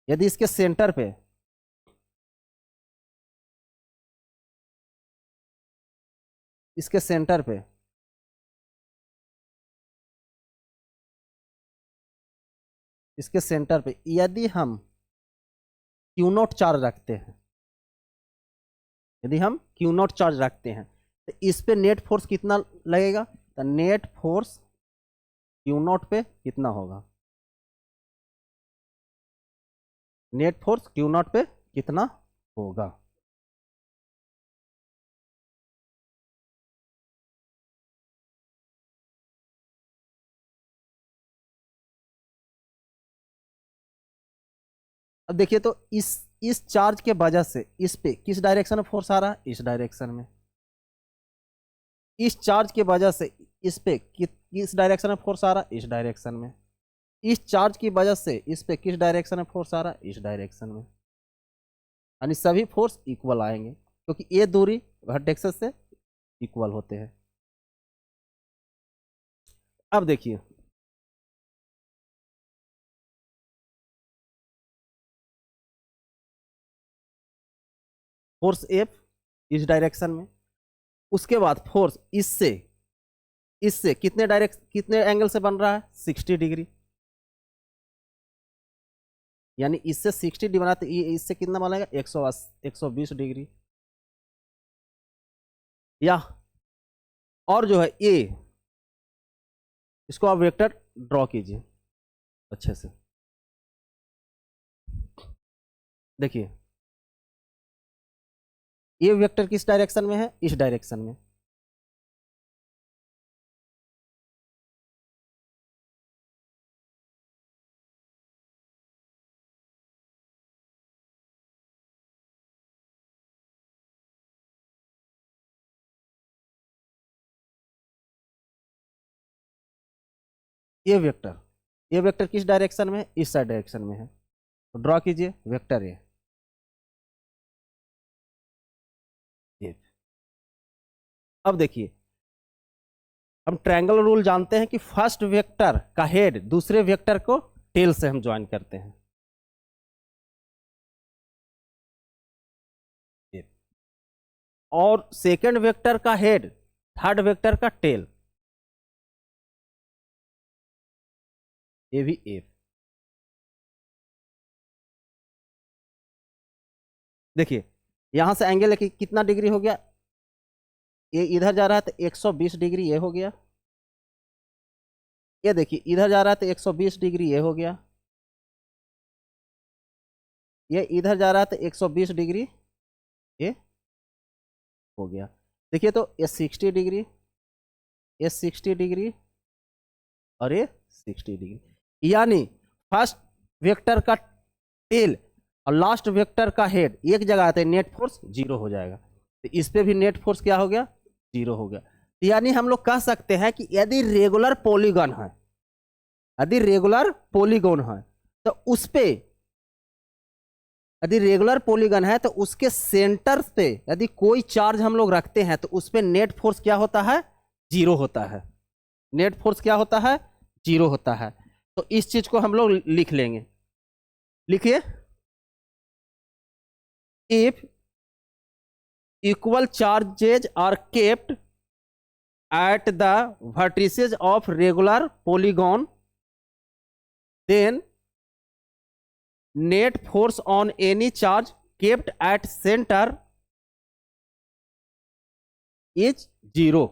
यदि इसके सेंटर पे इसके सेंटर पे इसके सेंटर पे यदि हम क्यू नॉट चार्ज रखते हैं, यदि हम क्यू नॉट चार्ज रखते हैं तो इस पे नेट फोर्स कितना लगेगा, तो नेट फोर्स क्यू नॉट पे कितना होगा, नेट फोर्स क्यू नॉट पे कितना होगा। अब देखिए तो इस चार्ज के वजह से इस पे किस डायरेक्शन में फोर्स आ रहा है, इस डायरेक्शन में। इस चार्ज की वजह से इस पे किस डायरेक्शन में फोर्स आ रहा है, इस डायरेक्शन में। इस चार्ज की वजह से इस पे किस डायरेक्शन में फोर्स आ रहा है, इस डायरेक्शन में। यानी सभी फोर्स इक्वल आएंगे, क्योंकि ये दूरी वर्टेक्स से इक्वल होते हैं। अब देखिए, फोर्स एफ इस डायरेक्शन में, उसके बाद फोर्स इससे इससे कितने एंगल से बन रहा है, 60 डिग्री। यानी इससे 60 बनाते, इससे कितना बनेगा, 120 डिग्री। या और जो है ए, इसको आप वेक्टर ड्रॉ कीजिए अच्छे से। देखिए ये वेक्टर किस डायरेक्शन में है, इस डायरेक्शन में। ये वेक्टर किस डायरेक्शन में है, इस साइड डायरेक्शन में है। तो ड्रॉ कीजिए वेक्टर ये। अब देखिए, हम ट्रायंगल रूल जानते हैं कि फर्स्ट वेक्टर का हेड दूसरे वेक्टर को टेल से हम ज्वाइन करते हैं। और सेकंड वेक्टर का हेड थर्ड वेक्टर का टेल, ये भी एफ। देखिए यहां से एंगल कितना डिग्री हो गया, ये इधर जा रहा है तो 120 डिग्री ये हो गया। ये देखिए इधर जा रहा है तो 120 डिग्री ये हो गया। ये इधर जा रहा है तो 120 डिग्री ये हो गया। देखिए तो ये 60 डिग्री, ये 60 डिग्री और ये 60 डिग्री, यानी फर्स्ट वेक्टर का टेल और लास्ट वेक्टर का हेड एक जगह आते हैं, नेट फोर्स 0 हो जाएगा। तो इस पे भी नेट फोर्स क्या हो गया, 0 हो गया। यानी हम लोग कह सकते हैं कि यदि रेगुलर पॉलीगन है, यदि रेगुलर पॉलीगन है तो उस पे, यदि रेगुलर पॉलीगन है तो उसके सेंटर पे यदि कोई चार्ज हम लोग रखते हैं तो उस पे नेट फोर्स क्या होता है, 0 होता है। नेट फोर्स क्या होता है, 0 होता है। तो इस चीज को हम लोग लिख लेंगे, लिखिए, if equal charges are kept at the vertices of regular polygon, then net force on any charge kept at center is 0।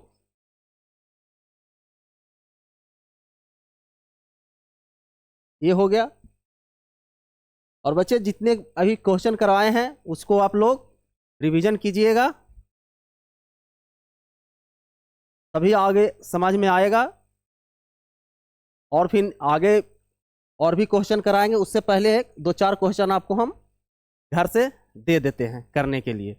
ये हो गया। और बच्चे जितने अभी क्वेश्चन करवाए हैं उसको आप लोग रिवीजन कीजिएगा, तभी आगे समझ में आएगा। और फिर आगे और भी क्वेश्चन कराएंगे, उससे पहले 2-4 क्वेश्चन आपको हम घर से दे देते हैं करने के लिए।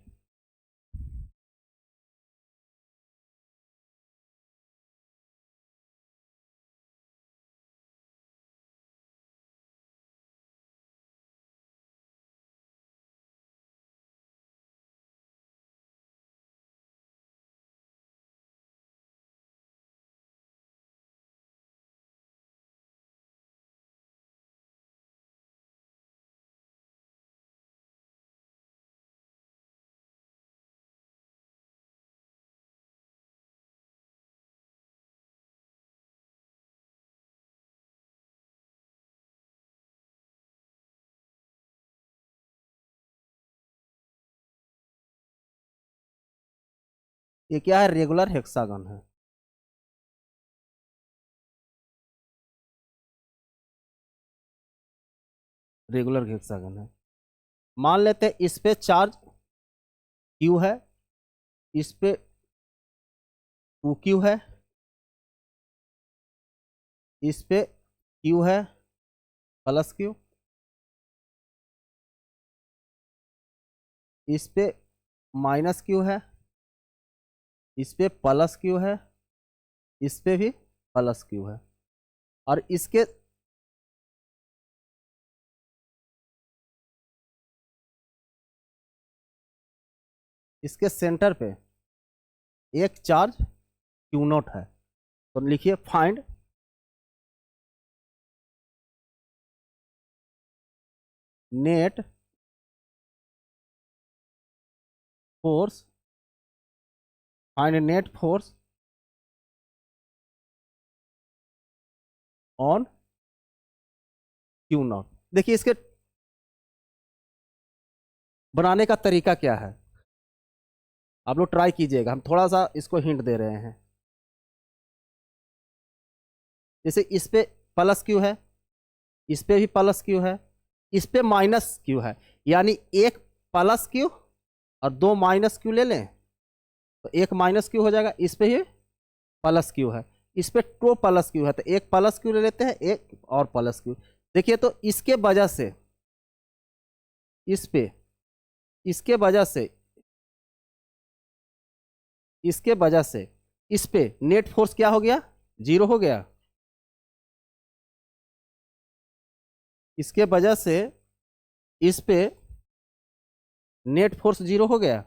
ये क्या है, रेगुलर हेक्सागन है। रेगुलर हेक्सागन है। मान लेते हैं इस पे चार्ज Q है, इस पे 2Q है, इस पे Q है प्लस Q, इस पे माइनस Q है, इस पे प्लस Q है, इस पे भी प्लस Q है। और इसके सेंटर पे एक चार्ज Q0 है। तो लिखिए, find net force, find net force on Q0। देखिए इसके बनाने का तरीका क्या है, आप लोग ट्राई कीजिएगा, हम थोड़ा सा इसको हिंट दे रहे हैं। जैसे इस पे प्लस Q है, इस पे भी प्लस Q है, इस पे माइनस Q है, यानी एक प्लस Q और 2 माइनस Q ले लें तो एक माइनस Q हो जाएगा। इस पे ही प्लस Q है, इस पे 2 प्लस Q है, तो एक प्लस Q ले लेते हैं, एक और प्लस Q। देखिए तो इसके वजह से इस पे, इसके वजह से, इसके वजह से इस पे नेट फोर्स क्या हो गया, 0 हो गया। इसके वजह से इस पे नेट फोर्स 0 हो गया।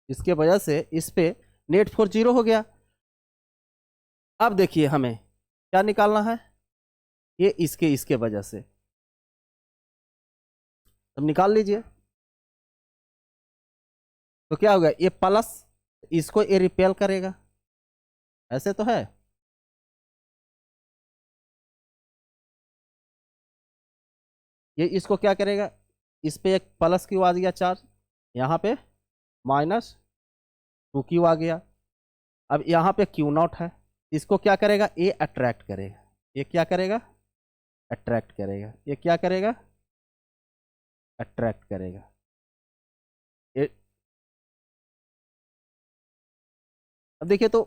इसके वजह से इस पे नेट फोर्स 0 हो गया। अब देखिए हमें क्या निकालना है, ये इसके वजह से, अब निकाल लीजिए। तो क्या होगा, ये प्लस इसको ये रिपेल करेगा, ऐसे तो है। ये इसको क्या करेगा, इस पे एक प्लस Q आ गया चार्ज, यहाँ पे माइनस 2Q आ गया। अब यहाँ पे Q0 है, इसको क्या करेगा, ये अट्रैक्ट करेगा। ये क्या करेगा, अट्रैक्ट करेगा। ये क्या करेगा, अट्रैक्ट करेगा। अब देखिए तो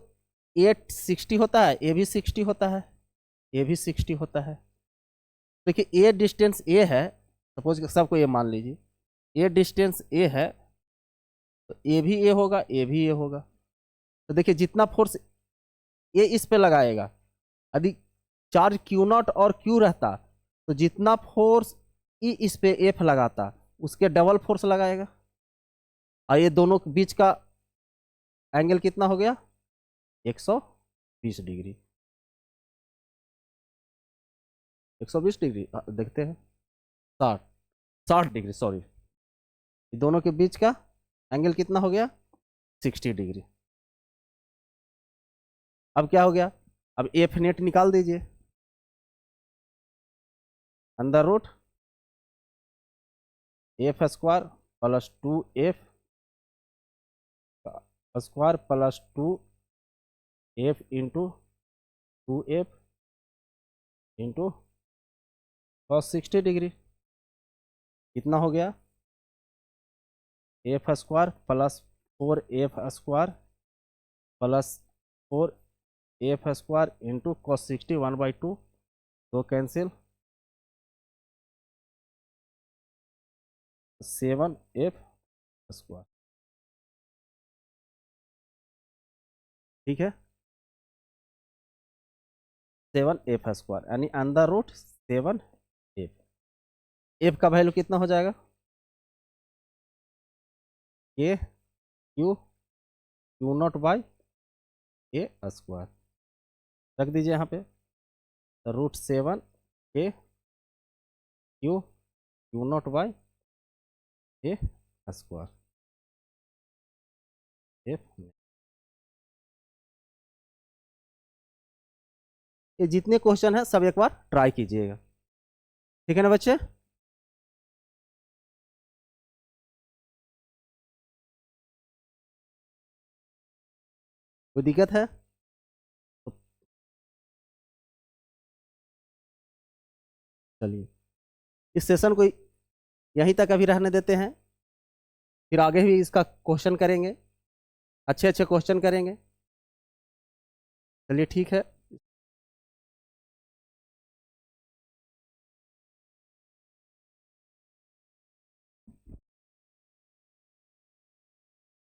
ए 60 होता है, ए भी 60 होता है, ए भी 60 होता है। देखिए ए डिस्टेंस ए है, सपोज सबको ये मान लीजिए, ए डिस्टेंस ए है, तो ए भी ए होगा, ए भी ए होगा। तो देखिए जितना फोर्स ए इस पे लगाएगा, यदि चार्ज क्यू नॉट और क्यू रहता तो जितना फोर्स ई इस पे एफ लगाता उसके डबल फोर्स लगाएगा। और ये दोनों के बीच का एंगल कितना हो गया? 120 डिग्री। 120 डिग्री देखते हैं, 60 डिग्री, सॉरी, दोनों के बीच का एंगल कितना हो गया? 60 डिग्री। अब क्या हो गया? अब एफ नेट निकाल दीजिए, under root F square plus 2f square plus 2f into 2f into cos 60 degree. कितना हो गया? F square plus 4f square plus 4f square into cos 60 1/2, तो कैंसिल, 7f स्क्वायर। ठीक है, 7f स्क्वायर यानी under root 7f। F का value कितना हो जाएगा? A Q Q naught by A square, रख दीजिए यहाँ पे, √7 A Q Q naught by A square F. ये जितने क्वेश्चन है सब एक बार ट्राई कीजिएगा, ठीक है ना बच्चे? कोई दिक्कत है? चलिए इस सेशन को यहीं तक अभी रहने देते हैं, फिर आगे भी इसका क्वेश्चन करेंगे, अच्छे अच्छे क्वेश्चन करेंगे। चलिए ठीक है।